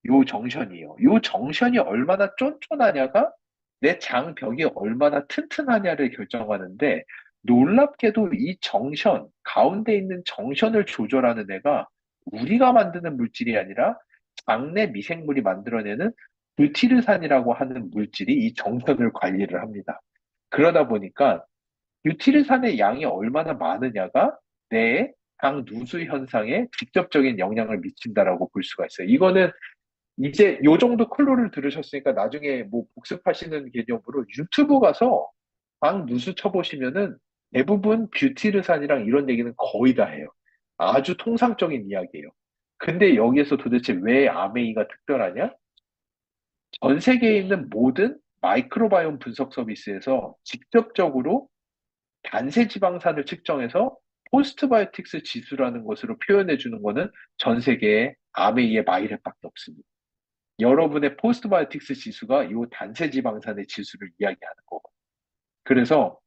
요 정션이요. 요 정션이 얼마나 쫀쫀하냐가 내 장벽이 얼마나 튼튼하냐를 결정하는데 놀랍게도 이 정션, 가운데 있는 정션을 조절하는 애가 우리가 만드는 물질이 아니라 장내 미생물이 만들어내는 뷰티르산이라고 하는 물질이 이 정선을 관리를 합니다. 그러다 보니까 뷰티르산의 양이 얼마나 많으냐가 뇌의 장 누수 현상에 직접적인 영향을 미친다라고 볼 수가 있어요. 이거는 이제 요 정도 클로를 들으셨으니까 나중에 뭐 복습하시는 개념으로 유튜브 가서 장 누수 쳐보시면은 대부분 뷰티르산이랑 이런 얘기는 거의 다 해요. 아주 통상적인 이야기예요. 근데 여기에서 도대체 왜 아메이가 특별하냐? 전 세계에 있는 모든 마이크로바이옴 분석 서비스에서 직접적으로 단세 지방산을 측정해서 포스트바이오틱스 지수라는 것으로 표현해 주는 거는 전 세계에 아메이의 마이랩밖에 없습니다. 여러분의 포스트바이오틱스 지수가 이 단세 지방산의 지수를 이야기하는 거고. 그래서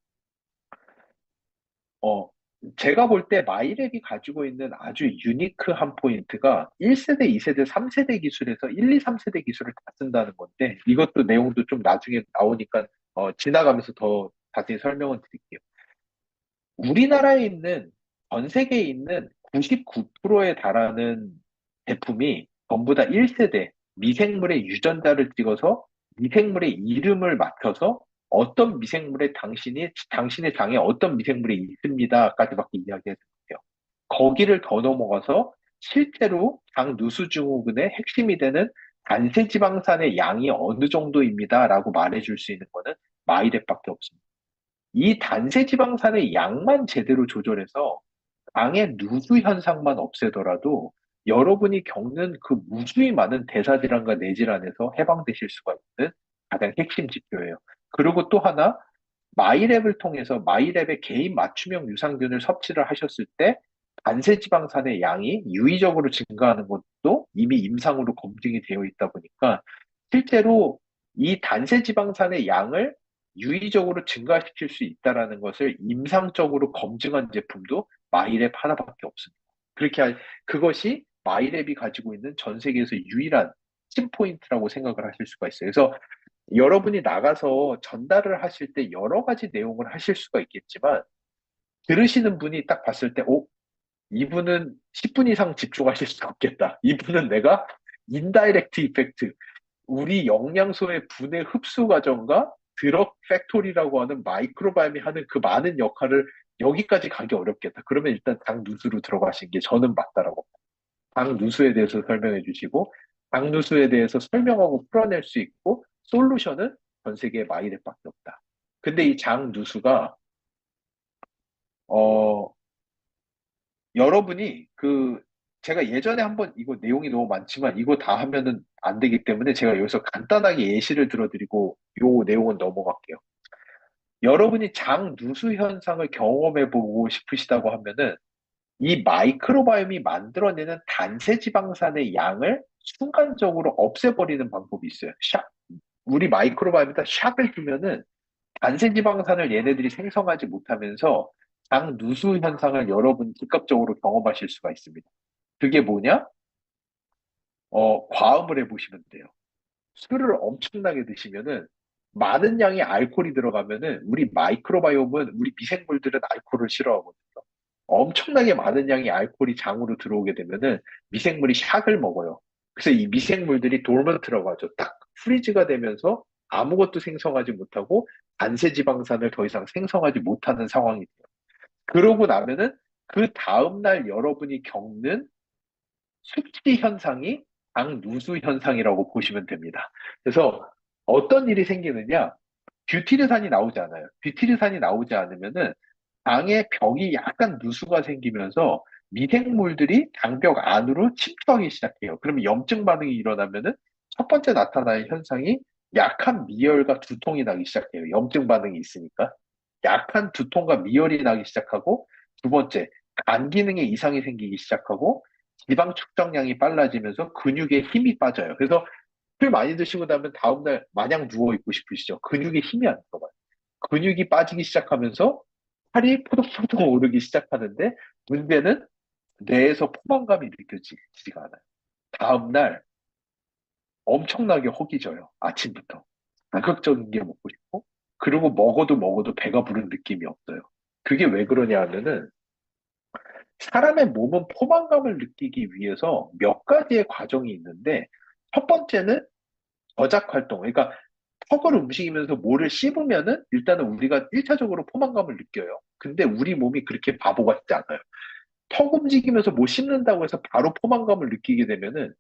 어 제가 볼 때 마이랩이 가지고 있는 아주 유니크한 포인트가 1세대, 2세대, 3세대 기술에서 1, 2, 3세대 기술을 다 쓴다는 건데 이것도 내용도 좀 나중에 나오니까 지나가면서 더 자세히 설명을 드릴게요. 우리나라에 있는 전 세계에 있는 99%에 달하는 제품이 전부 다 1세대 미생물의 유전자를 찍어서 미생물의 이름을 맞춰서 어떤 미생물에 당신의 장에 어떤 미생물이 있습니다까지밖에 이야기하지 못해요. 거기를 더 넘어가서 실제로 장 누수 증후군의 핵심이 되는 단세지방산의 양이 어느 정도입니다라고 말해줄 수 있는 거는 마이랩밖에 없습니다. 이 단세지방산의 양만 제대로 조절해서 장의 누수 현상만 없애더라도 여러분이 겪는 그 무수히 많은 대사질환과 뇌질환에서 해방되실 수가 있는 가장 핵심 지표예요. 그리고 또 하나, 마이랩을 통해서 마이랩의 개인 맞춤형 유산균을 섭취를 하셨을 때 단세지방산의 양이 유의적으로 증가하는 것도 이미 임상으로 검증이 되어 있다 보니까 실제로 이 단세지방산의 양을 유의적으로 증가시킬 수 있다라는 것을 임상적으로 검증한 제품도 마이랩 하나밖에 없습니다. 그것이 마이랩이 가지고 있는 전 세계에서 유일한 찐 포인트라고 생각을 하실 수가 있어요. 그래서 여러분이 나가서 전달을 하실 때 여러 가지 내용을 하실 수가 있겠지만 들으시는 분이 딱 봤을 때, 이분은 10분 이상 집중하실 수 없겠다. 이분은 내가 인다이렉트 이펙트, 우리 영양소의 분해 흡수 과정과 드럭 팩토리라고 하는 마이크로바이옴이 하는 그 많은 역할을 여기까지 가기 어렵겠다. 그러면 일단 당 누수로 들어가신 게 저는 맞다라고. 당 누수에 대해서 설명해 주시고, 당 누수에 대해서 설명하고 풀어낼 수 있고, 솔루션은 전 세계에 마이랩밖에 없다. 근데 이 장 누수가, 어, 여러분이 제가 예전에 한번 이거 내용이 너무 많지만 이거 다 하면은 안 되기 때문에 제가 여기서 간단하게 예시를 들어드리고 요 내용은 넘어갈게요. 여러분이 장 누수 현상을 경험해 보고 싶으시다고 하면은 이 마이크로바이옴이 만들어내는 단세 지방산의 양을 순간적으로 없애버리는 방법이 있어요. 우리 마이크로바이옴에다 샥을 주면은 단세 지방산을 얘네들이 생성하지 못하면서 장 누수 현상을 여러분 즉각적으로 경험하실 수가 있습니다. 그게 뭐냐? 과음을 해보시면 돼요. 술을 엄청나게 드시면은 많은 양의 알코올이 들어가면은 우리 마이크로바이옴은 우리 미생물들은 알코올을 싫어하거든요. 엄청나게 많은 양의 알코올이 장으로 들어오게 되면은 미생물이 샥을 먹어요. 그래서 이 미생물들이 돌먼트라고 하죠. 딱 프리즈가 되면서 아무것도 생성하지 못하고 단세 지방산을 더 이상 생성하지 못하는 상황이 돼요. 그러고 나면은 그 다음날 여러분이 겪는 숙취 현상이 장누수 현상이라고 보시면 됩니다. 그래서 어떤 일이 생기느냐? 뷰티르산이 나오지 않아요. 뷰티르산이 나오지 않으면은 장의 벽이 약간 누수가 생기면서 미생물들이 장벽 안으로 침투하기 시작해요. 그러면 염증 반응이 일어나면은 첫 번째 나타나는 현상이 약한 미열과 두통이 나기 시작해요. 염증 반응이 있으니까. 약한 두통과 미열이 나기 시작하고 두 번째, 간 기능에 이상이 생기기 시작하고 지방 축적량이 빨라지면서 근육에 힘이 빠져요. 그래서 술 많이 드시고 나면 다음날 마냥 누워있고 싶으시죠? 근육에 힘이 안 들어가요. 근육이 빠지기 시작하면서 살이 포동포동 오르기 시작하는데 문제는 뇌에서 포만감이 느껴지지가 않아요. 다음날 엄청나게 허기져요. 아침부터. 자극적인 게 먹고 싶고, 그리고 먹어도 배가 부른 느낌이 없어요. 그게 왜 그러냐 하면은, 사람의 몸은 포만감을 느끼기 위해서 몇 가지의 과정이 있는데, 첫 번째는 저작 활동. 그러니까 턱을 움직이면서 뭐를 씹으면은 일단은 우리가 1차적으로 포만감을 느껴요. 근데 우리 몸이 그렇게 바보 같지 않아요. 턱 움직이면서 뭐 씹는다고 해서 바로 포만감을 느끼게 되면은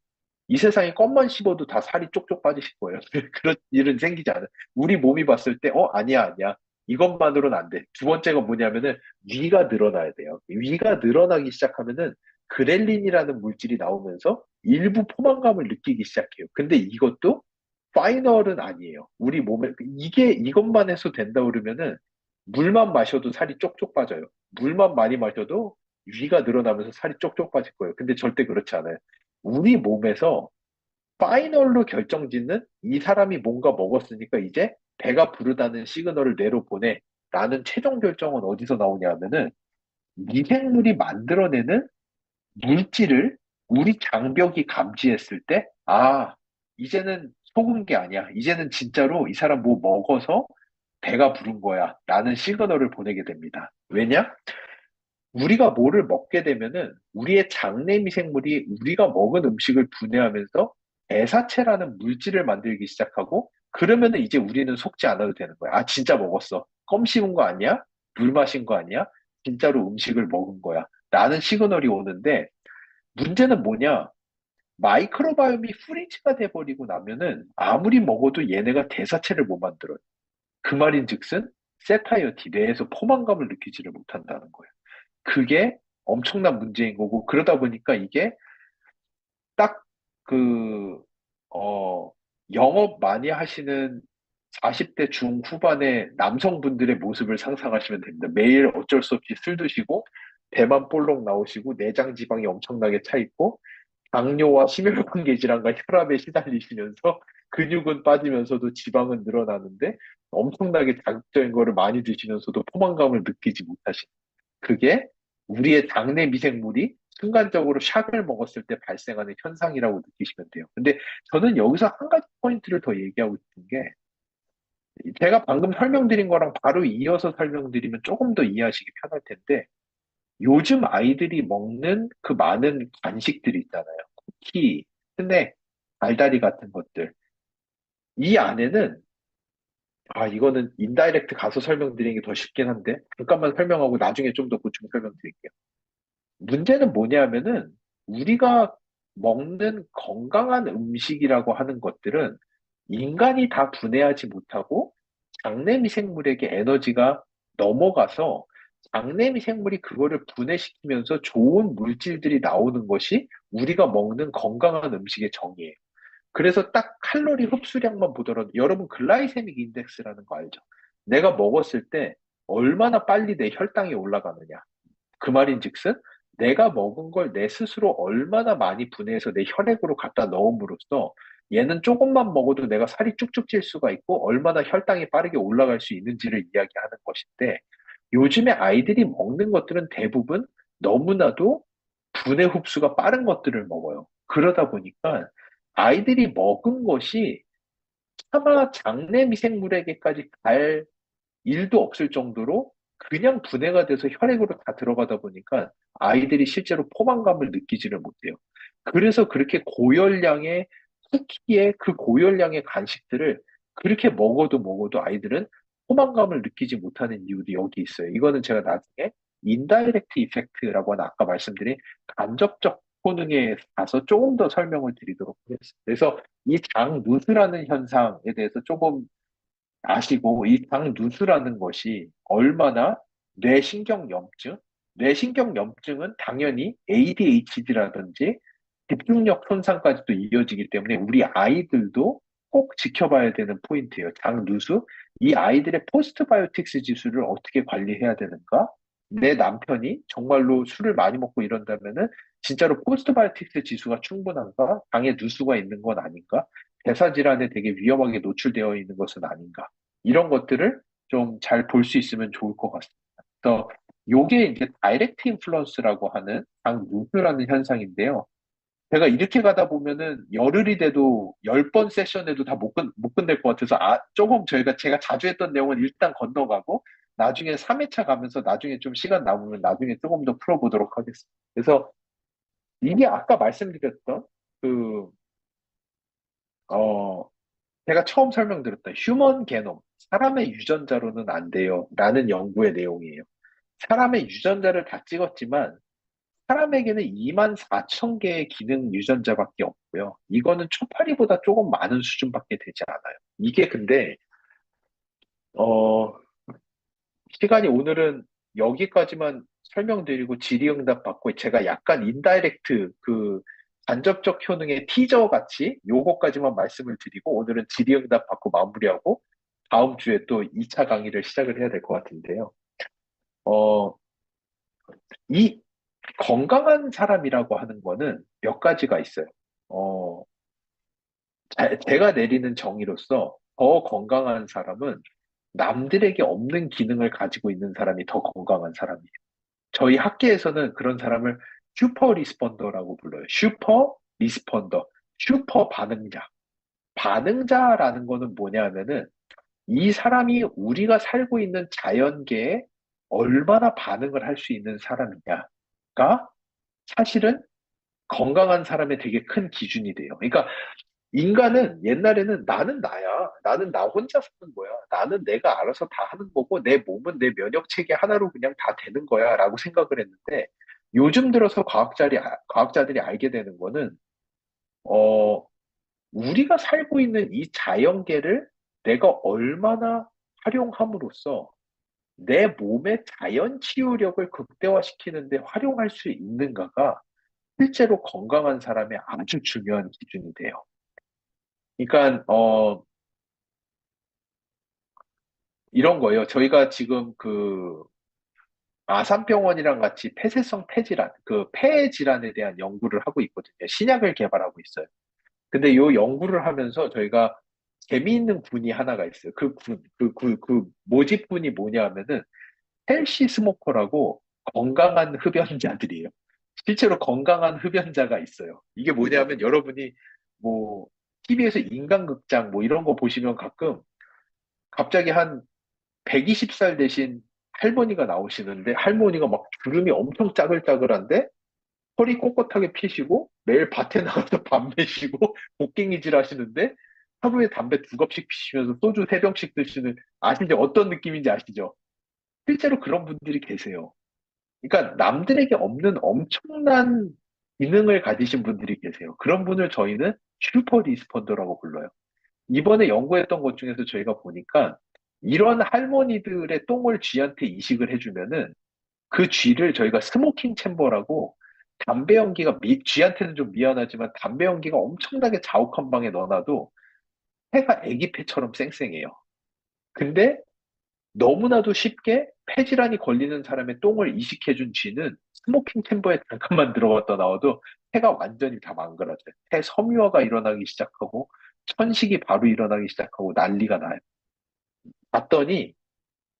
이 세상에 껌만 씹어도 다 살이 쪽쪽 빠지실 거예요. 그런 일은 생기지 않아요. 우리 몸이 봤을 때, 아니야, 아니야. 이것만으로는 안 돼. 두 번째가 뭐냐면은, 위가 늘어나야 돼요. 위가 늘어나기 시작하면은, 그렐린이라는 물질이 나오면서 일부 포만감을 느끼기 시작해요. 근데 이것도 파이널은 아니에요. 우리 몸에, 이것만 해서 된다 그러면은, 물만 마셔도 살이 쪽쪽 빠져요. 물만 많이 마셔도 위가 늘어나면서 살이 쪽쪽 빠질 거예요. 근데 절대 그렇지 않아요. 우리 몸에서 파이널로 결정짓는 이 사람이 뭔가 먹었으니까 이제 배가 부르다는 시그널을 뇌로 보내. 라는 최종 결정은 어디서 나오냐 하면은 미생물이 만들어내는 물질을 우리 장벽이 감지했을 때, 이제는 속은 게 아니야. 이제는 진짜로 이 사람 뭐 먹어서 배가 부른 거야. 라는 시그널을 보내게 됩니다. 왜냐? 우리가 뭐를 먹게 되면은 우리의 장내 미생물이 우리가 먹은 음식을 분해하면서 애사체라는 물질을 만들기 시작하고 그러면은 이제 우리는 속지 않아도 되는 거야. 진짜 먹었어. 껌 씹은 거 아니야? 물 마신 거 아니야? 진짜로 음식을 먹은 거야. 라는 시그널이 오는데 문제는 뭐냐? 마이크로바이옴이 프리즈가 돼버리고 나면은 아무리 먹어도 얘네가 대사체를 못 만들어요. 그 말인즉슨 세타이어티 뇌에서 포만감을 느끼지를 못한다는 거예요. 그게 엄청난 문제인 거고, 그러다 보니까 이게 딱 그, 어, 영업 많이 하시는 40대 중후반의 남성분들의 모습을 상상하시면 됩니다. 매일 어쩔 수 없이 술 드시고, 배만 볼록 나오시고, 내장 지방이 엄청나게 차 있고, 당뇨와 심혈관계 질환과 혈압에 시달리시면서 근육은 빠지면서도 지방은 늘어나는데 엄청나게 자극적인 거를 많이 드시면서도 포만감을 느끼지 못하시는 그게 우리의 장내 미생물이 순간적으로 샥을 먹었을 때 발생하는 현상이라고 느끼시면 돼요. 근데 저는 여기서 한 가지 포인트를 더 얘기하고 싶은 게 제가 방금 설명드린 거랑 바로 이어서 설명드리면 조금 더 이해하시기 편할 텐데 요즘 아이들이 먹는 그 많은 간식들이 있잖아요. 쿠키, 스낵, 달달이 같은 것들. 이 안에는 이거는 인다이렉트 가서 설명드리는 게 더 쉽긴 한데 잠깐만 설명하고 나중에 좀 더 보충 설명드릴게요. 문제는 뭐냐면은 우리가 먹는 건강한 음식이라고 하는 것들은 인간이 다 분해하지 못하고 장내 미생물에게 에너지가 넘어가서 장내 미생물이 그거를 분해시키면서 좋은 물질들이 나오는 것이 우리가 먹는 건강한 음식의 정의예요. 그래서 딱 칼로리 흡수량만 보더라도 여러분 글라이세믹 인덱스라는 거 알죠? 내가 먹었을 때 얼마나 빨리 내 혈당이 올라가느냐. 그 말인즉슨 내가 먹은 걸 내 스스로 얼마나 많이 분해해서 내 혈액으로 갖다 넣음으로써 얘는 조금만 먹어도 내가 살이 쭉쭉 찔 수가 있고 얼마나 혈당이 빠르게 올라갈 수 있는지를 이야기하는 것인데 요즘에 아이들이 먹는 것들은 대부분 너무나도 분해 흡수가 빠른 것들을 먹어요. 그러다 보니까 아이들이 먹은 것이 차마 장내 미생물에게까지 갈 일도 없을 정도로 그냥 분해가 돼서 혈액으로 다 들어가다 보니까 아이들이 실제로 포만감을 느끼지를 못해요. 그래서 그렇게 고열량의 쿠키에 그 고열량의 간식들을 그렇게 먹어도 아이들은 포만감을 느끼지 못하는 이유도 여기 있어요. 이거는 제가 나중에 인다이렉트 이펙트라고 하는 아까 말씀드린 간접적 효능에 가서 조금 더 설명을 드리도록 하겠습니다. 그래서 이 장누수라는 현상에 대해서 조금 아시고 이 당누수라는 것이 얼마나 뇌신경염증, 뇌신경염증은 당연히 ADHD라든지 집중력 손상까지도 이어지기 때문에 우리 아이들도 꼭 지켜봐야 되는 포인트예요. 장누수. 이 아이들의 포스트바이오틱스 지수를 어떻게 관리해야 되는가? 내 남편이 정말로 술을 많이 먹고 이런다면은 진짜로 포스트바이오틱스 지수가 충분한가? 당에 누수가 있는 건 아닌가? 대사 질환에 되게 위험하게 노출되어 있는 것은 아닌가? 이런 것들을 좀 잘 볼 수 있으면 좋을 것 같습니다. 그래서 요게 이제 다이렉트 인플루언스라고 하는 당 누수라는 현상인데요. 제가 이렇게 가다 보면은 열흘이 돼도 10번 세션에도 다 못 끝낼 것 같아서 조금 제가 자주 했던 내용은 일단 건너가고 나중에 3회차 가면서 나중에 좀 시간 남으면 나중에 조금 더 풀어보도록 하겠습니다. 그래서 이게 아까 말씀드렸던 그, 어, 제가 처음 설명드렸던 휴먼 게놈, 사람의 유전자로는 안 돼요. 라는 연구의 내용이에요. 사람의 유전자를 다 찍었지만 사람에게는 2만 4천 개의 기능 유전자밖에 없고요. 이거는 초파리보다 조금 많은 수준밖에 되지 않아요. 이게 근데 어, 시간이 오늘은 여기까지만 설명드리고 질의응답 받고 제가 약간 인다이렉트 그 간접적 효능의 티저 같이 요거까지만 말씀을 드리고 오늘은 질의응답 받고 마무리하고 다음 주에 또 2차 강의를 시작을 해야 될 것 같은데요. 어, 이 건강한 사람이라고 하는 거는 몇 가지가 있어요. 어, 제가 내리는 정의로서 더 건강한 사람은 남들에게 없는 기능을 가지고 있는 사람이 더 건강한 사람이에요. 저희 학계에서는 그런 사람을 슈퍼 리스폰더라고 불러요. 슈퍼 리스폰더, 슈퍼 반응자. 반응자라는 거는 뭐냐 하면은 이 사람이 우리가 살고 있는 자연계에 얼마나 반응을 할 수 있는 사람이냐가 사실은 건강한 사람의 되게 큰 기준이 돼요. 그러니까 인간은 옛날에는 나는 나야. 나는 나 혼자 사는 거야. 나는 내가 알아서 다 하는 거고, 내 몸은 내 면역 체계 하나로 그냥 다 되는 거야. 라고 생각을 했는데, 요즘 들어서 과학자들이 알게 되는 거는, 어, 우리가 살고 있는 이 자연계를 내가 얼마나 활용함으로써 내 몸의 자연 치유력을 극대화시키는데 활용할 수 있는가가 실제로 건강한 사람의 아주 중요한 기준이 돼요. 그러니까, 이런 거예요. 저희가 지금 그 아산병원이랑 같이 폐쇄성 폐질환, 그 폐 질환에 대한 연구를 하고 있거든요. 신약을 개발하고 있어요. 근데 이 연구를 하면서 저희가 재미있는 군이 하나가 있어요. 그 모집군이 뭐냐 하면은 헬시 스모커라고 건강한 흡연자들이에요. 실제로 건강한 흡연자가 있어요. 이게 뭐냐면 여러분이 뭐 TV에서 인간극장 뭐 이런 거 보시면 가끔 갑자기 한 120살 되신 할머니가 나오시는데 할머니가 막 주름이 엄청 짜글짜글한데 허리 꼿꼿하게 피시고 매일 밭에 나가서 밤매시고 곡괭이질 하시는데 하루에 담배 2갑씩 피시면서 소주 3병씩 드시는 아시죠? 어떤 느낌인지 아시죠? 실제로 그런 분들이 계세요. 그러니까 남들에게 없는 엄청난 기능을 가지신 분들이 계세요. 그런 분을 저희는 슈퍼 리스폰더라고 불러요. 이번에 연구했던 것 중에서 저희가 보니까 이런 할머니들의 똥을 쥐한테 이식을 해주면은 그 쥐를 저희가 스모킹 챔버라고 담배 연기가 쥐한테는 좀 미안하지만 담배 연기가 엄청나게 자욱한 방에 넣어놔도 폐가 애기 폐처럼 쌩쌩해요. 근데 너무나도 쉽게 폐질환이 걸리는 사람의 똥을 이식해준 쥐는 스모킹 챔버에 잠깐만 들어갔다 나와도 폐가 완전히 다 망가져요. 폐 섬유화가 일어나기 시작하고 천식이 바로 일어나기 시작하고 난리가 나요. 봤더니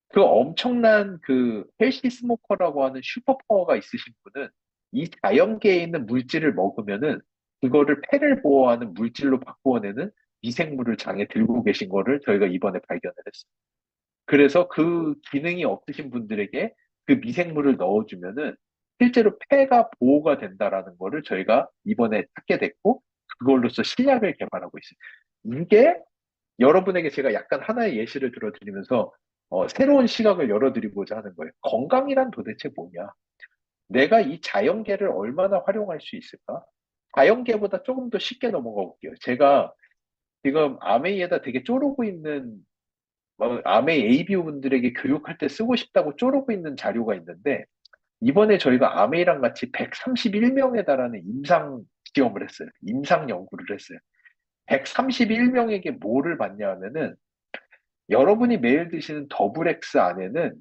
그 엄청난 그 헬시 스모커라고 하는 슈퍼파워가 있으신 분은 이 자연계에 있는 물질을 먹으면은 그거를 폐를 보호하는 물질로 바꾸어내는 미생물을 장에 들고 계신 거를 저희가 이번에 발견을 했어요. 그래서 그 기능이 없으신 분들에게 그 미생물을 넣어주면은 실제로 폐가 보호가 된다라는 거를 저희가 이번에 찾게 됐고 그걸로써 신약을 개발하고 있어요. 이게 여러분에게 제가 약간 하나의 예시를 들어드리면서 새로운 시각을 열어드리고자 하는 거예요. 건강이란 도대체 뭐냐? 내가 이 자연계를 얼마나 활용할 수 있을까? 자연계보다 조금 더 쉽게 넘어가 볼게요. 제가 지금 아메이에다 되게 쪼르고 있는 아메이 ABO 분들에게 교육할 때 쓰고 싶다고 쪼르고 있는 자료가 있는데 이번에 저희가 아메이랑 같이 131명에 달하는 임상 시험을 했어요. 임상 연구를 했어요. 131명에게 뭐를 봤냐 하면은 여러분이 매일 드시는 더블엑스 안에는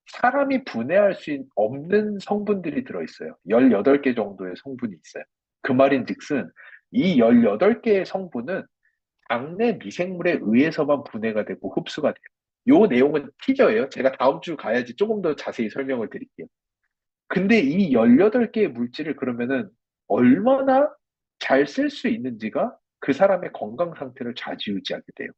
사람이 분해할 수 없는 성분들이 들어있어요. 18개 정도의 성분이 있어요. 그 말인즉슨 이 18개의 성분은 장내 미생물에 의해서만 분해가 되고 흡수가 돼요. 요 내용은 티저예요. 제가 다음 주 가야지 조금 더 자세히 설명을 드릴게요. 근데 이 18개의 물질을 그러면은 얼마나 잘 쓸 수 있는지가 그 사람의 건강 상태를 좌지우지하게 돼요.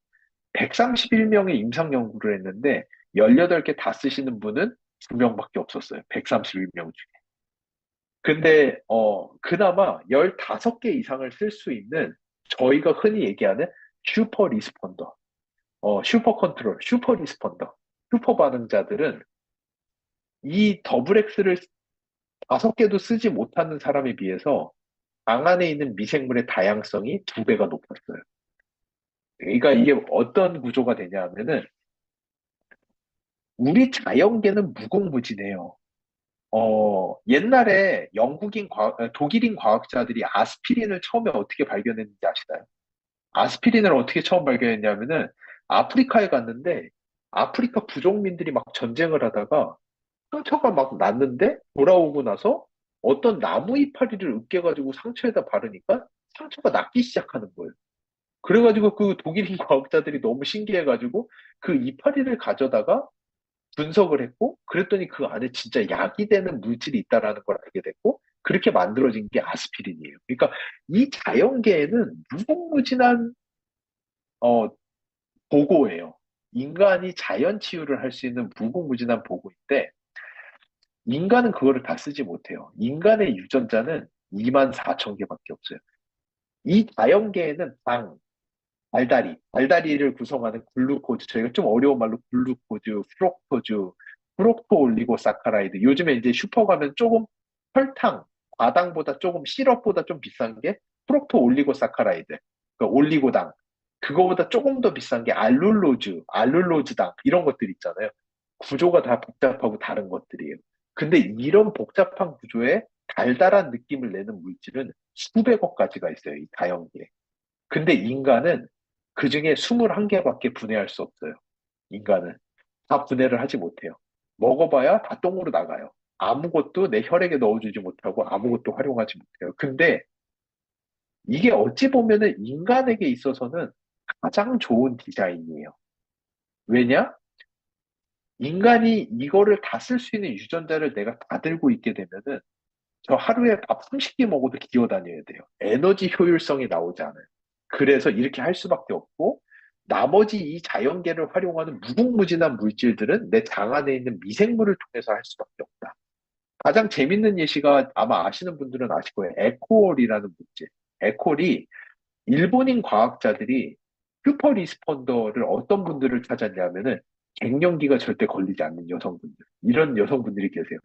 131명의 임상 연구를 했는데 18개 다 쓰시는 분은 2명밖에 없었어요. 131명 중에. 근데 그나마 15개 이상을 쓸 수 있는 저희가 흔히 얘기하는 슈퍼 리스폰더, 슈퍼 컨트롤, 슈퍼 리스폰더, 슈퍼 반응자들은 이 더블 X를 5개도 쓰지 못하는 사람에 비해서 방 안에 있는 미생물의 다양성이 2배가 높았어요. 그러니까 이게 어떤 구조가 되냐 하면은 우리 자연계는 무궁무진해요. 옛날에 독일인 과학자들이 아스피린을 처음에 어떻게 발견했는지 아시나요? 아스피린을 어떻게 처음 발견했냐면은 아프리카에 갔는데 아프리카 부족민들이 막 전쟁을 하다가 상처가 막 났는데 돌아오고 나서 어떤 나무 이파리를 으깨가지고 상처에다 바르니까 상처가 낫기 시작하는 거예요. 그래가지고 그 독일인 과학자들이 너무 신기해가지고 그 이파리를 가져다가 분석을 했고, 그랬더니 그 안에 진짜 약이 되는 물질이 있다라는 걸 알게 됐고, 그렇게 만들어진 게 아스피린이에요. 그러니까 이 자연계에는 무궁무진한 어, 보고예요. 인간이 자연 치유를 할 수 있는 무궁무진한 보고인데, 인간은 그거를 다 쓰지 못해요. 인간의 유전자는 2만 4천 개밖에 없어요. 이 자연계에는 달다리를 구성하는 글루코즈, 저희가 좀 어려운 말로 글루코즈, 프록토즈, 프록토올리고사카라이드. 요즘에 이제 슈퍼 가면 조금 설탕, 과당보다 조금 시럽보다 좀 비싼 게 프록토올리고사카라이드, 그 올리고당. 그거보다 조금 더 비싼 게 알룰로즈당 이런 것들 있잖아요. 구조가 다 복잡하고 다른 것들이에요. 근데 이런 복잡한 구조에 달달한 느낌을 내는 물질은 수백억 가지가 있어요, 이 다연계에. 근데 인간은 그 중에 21개밖에 분해할 수 없어요. 인간은. 다 분해를 하지 못해요. 먹어봐야 다 똥으로 나가요. 아무것도 내 혈액에 넣어주지 못하고 아무것도 활용하지 못해요. 근데 이게 어찌 보면은 인간에게 있어서는 가장 좋은 디자인이에요. 왜냐? 인간이 이거를 다 쓸 수 있는 유전자를 내가 다 들고 있게 되면은 저 하루에 밥 30개 먹어도 기어 다녀야 돼요. 에너지 효율성이 나오지 않아요. 그래서 이렇게 할 수밖에 없고, 나머지 이 자연계를 활용하는 무궁무진한 물질들은 내 장 안에 있는 미생물을 통해서 할 수밖에 없다. 가장 재밌는 예시가 아마 아시는 분들은 아실 거예요. 에코올이라는 물질. 에코올이 일본인 과학자들이 슈퍼 리스폰더를 어떤 분들을 찾았냐면은 갱년기가 절대 걸리지 않는 여성분들. 이런 여성분들이 계세요.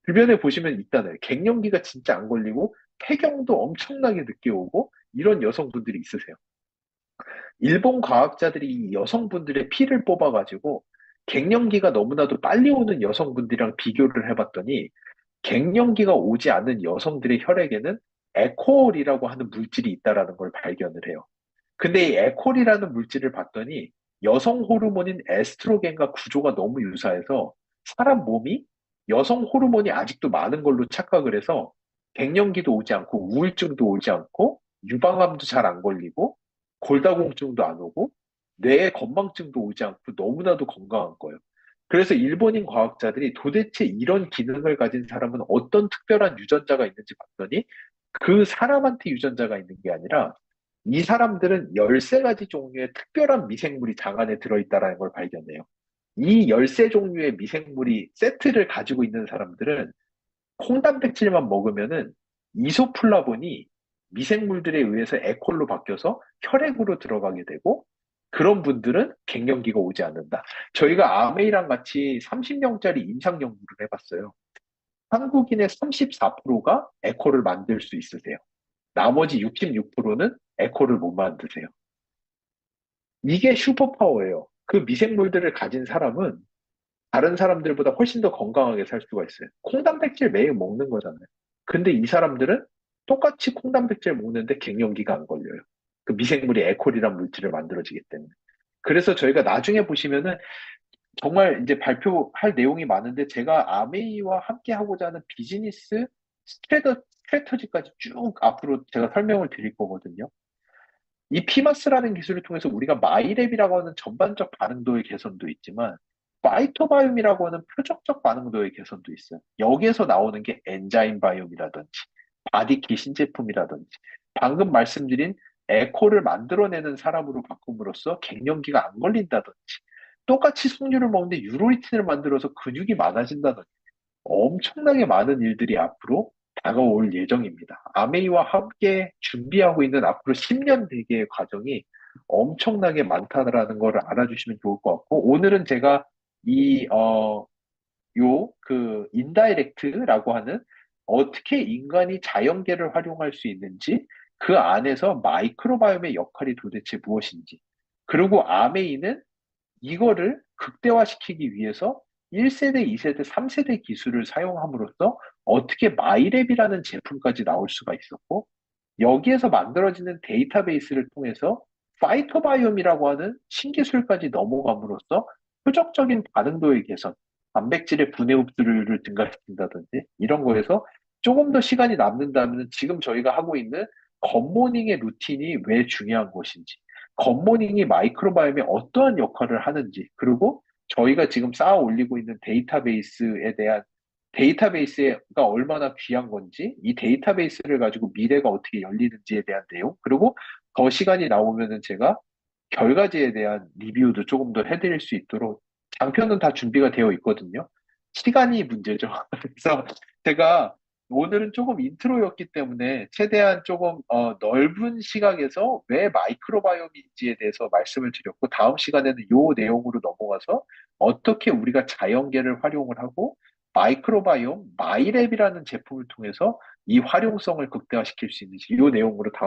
주변에 보시면 있잖아요. 갱년기가 진짜 안 걸리고 폐경도 엄청나게 늦게 오고 이런 여성분들이 있으세요. 일본 과학자들이 이 여성분들의 피를 뽑아가지고 갱년기가 너무나도 빨리 오는 여성분들이랑 비교를 해봤더니 갱년기가 오지 않는 여성들의 혈액에는 에코올이라고 하는 물질이 있다라는 걸 발견을 해요. 근데 이 에콜이라는 물질을 봤더니 여성 호르몬인 에스트로겐과 구조가 너무 유사해서 사람 몸이 여성 호르몬이 아직도 많은 걸로 착각을 해서 갱년기도 오지 않고 우울증도 오지 않고 유방암도 잘 안 걸리고 골다공증도 안 오고 뇌에 건망증도 오지 않고 너무나도 건강한 거예요. 그래서 일본인 과학자들이 도대체 이런 기능을 가진 사람은 어떤 특별한 유전자가 있는지 봤더니 그 사람한테 유전자가 있는 게 아니라 이 사람들은 13가지 종류의 특별한 미생물이 장 안에 들어있다는 걸 발견해요. 이 13종류의 미생물이 세트를 가지고 있는 사람들은 콩단백질만 먹으면은 이소플라본이 미생물들에 의해서 에콜로 바뀌어서 혈액으로 들어가게 되고 그런 분들은 갱년기가 오지 않는다. 저희가 아메이랑 같이 30명짜리 임상 연구를 해봤어요. 한국인의 34%가 에코를 만들 수 있으세요. 나머지 66%는 에코를 못 만드세요. 이게 슈퍼파워예요. 그 미생물들을 가진 사람은 다른 사람들보다 훨씬 더 건강하게 살 수가 있어요. 콩단백질 매일 먹는 거잖아요. 근데 이 사람들은 똑같이 콩단백질 먹는데 갱년기가 안 걸려요. 그 미생물이 에콜이란 물질을 만들어지기 때문에. 그래서 저희가 나중에 보시면은 정말 이제 발표할 내용이 많은데 제가 아메이와 함께 하고자 하는 비즈니스 스트래터지까지 쭉 앞으로 제가 설명을 드릴 거거든요. 이 피마스라는 기술을 통해서 우리가 마이랩이라고 하는 전반적 반응도의 개선도 있지만 파이토바이옴이라고 하는 표적적 반응도의 개선도 있어요. 여기에서 나오는 게 엔자임 바이옴이라든지 바디키 신제품이라든지 방금 말씀드린 에코를 만들어내는 사람으로 바꿈으로써 갱년기가 안 걸린다든지 똑같이 석류를 먹는데 유로리틴을 만들어서 근육이 많아진다든지 엄청나게 많은 일들이 앞으로 다가올 예정입니다. 아메이와 함께 준비하고 있는 앞으로 10년 대계의 과정이 엄청나게 많다라는 걸 알아주시면 좋을 것 같고, 오늘은 제가 이, 인다이렉트라고 하는 어떻게 인간이 자연계를 활용할 수 있는지, 그 안에서 마이크로바이옴의 역할이 도대체 무엇인지, 그리고 아메이는 이거를 극대화시키기 위해서 1세대, 2세대, 3세대 기술을 사용함으로써 어떻게 마이랩이라는 제품까지 나올 수가 있었고, 여기에서 만들어지는 데이터베이스를 통해서 파이토바이옴이라고 하는 신기술까지 넘어감으로써 표적적인 반응도의 개선, 단백질의 분해 흡수를 증가시킨다든지 이런 거에서 조금 더 시간이 남는다면 지금 저희가 하고 있는 겉모닝의 루틴이 왜 중요한 것인지, 겉모닝이 마이크로바이옴에 어떠한 역할을 하는지, 그리고 저희가 지금 쌓아 올리고 있는 데이터베이스에 대한 데이터베이스가 얼마나 귀한 건지, 이 데이터베이스를 가지고 미래가 어떻게 열리는지에 대한 내용, 그리고 더 시간이 나오면은 제가 결과지에 대한 리뷰도 조금 더 해드릴 수 있도록 장표는 다 준비가 되어 있거든요. 시간이 문제죠. 그래서 제가 오늘은 조금 인트로였기 때문에 최대한 조금 넓은 시각에서 왜 마이크로바이옴인지에 대해서 말씀을 드렸고 다음 시간에는 요 내용으로 넘어가서 어떻게 우리가 자연계를 활용을 하고 마이크로바이옴, 마이랩이라는 제품을 통해서 이 활용성을 극대화시킬 수 있는지 이 내용으로 다음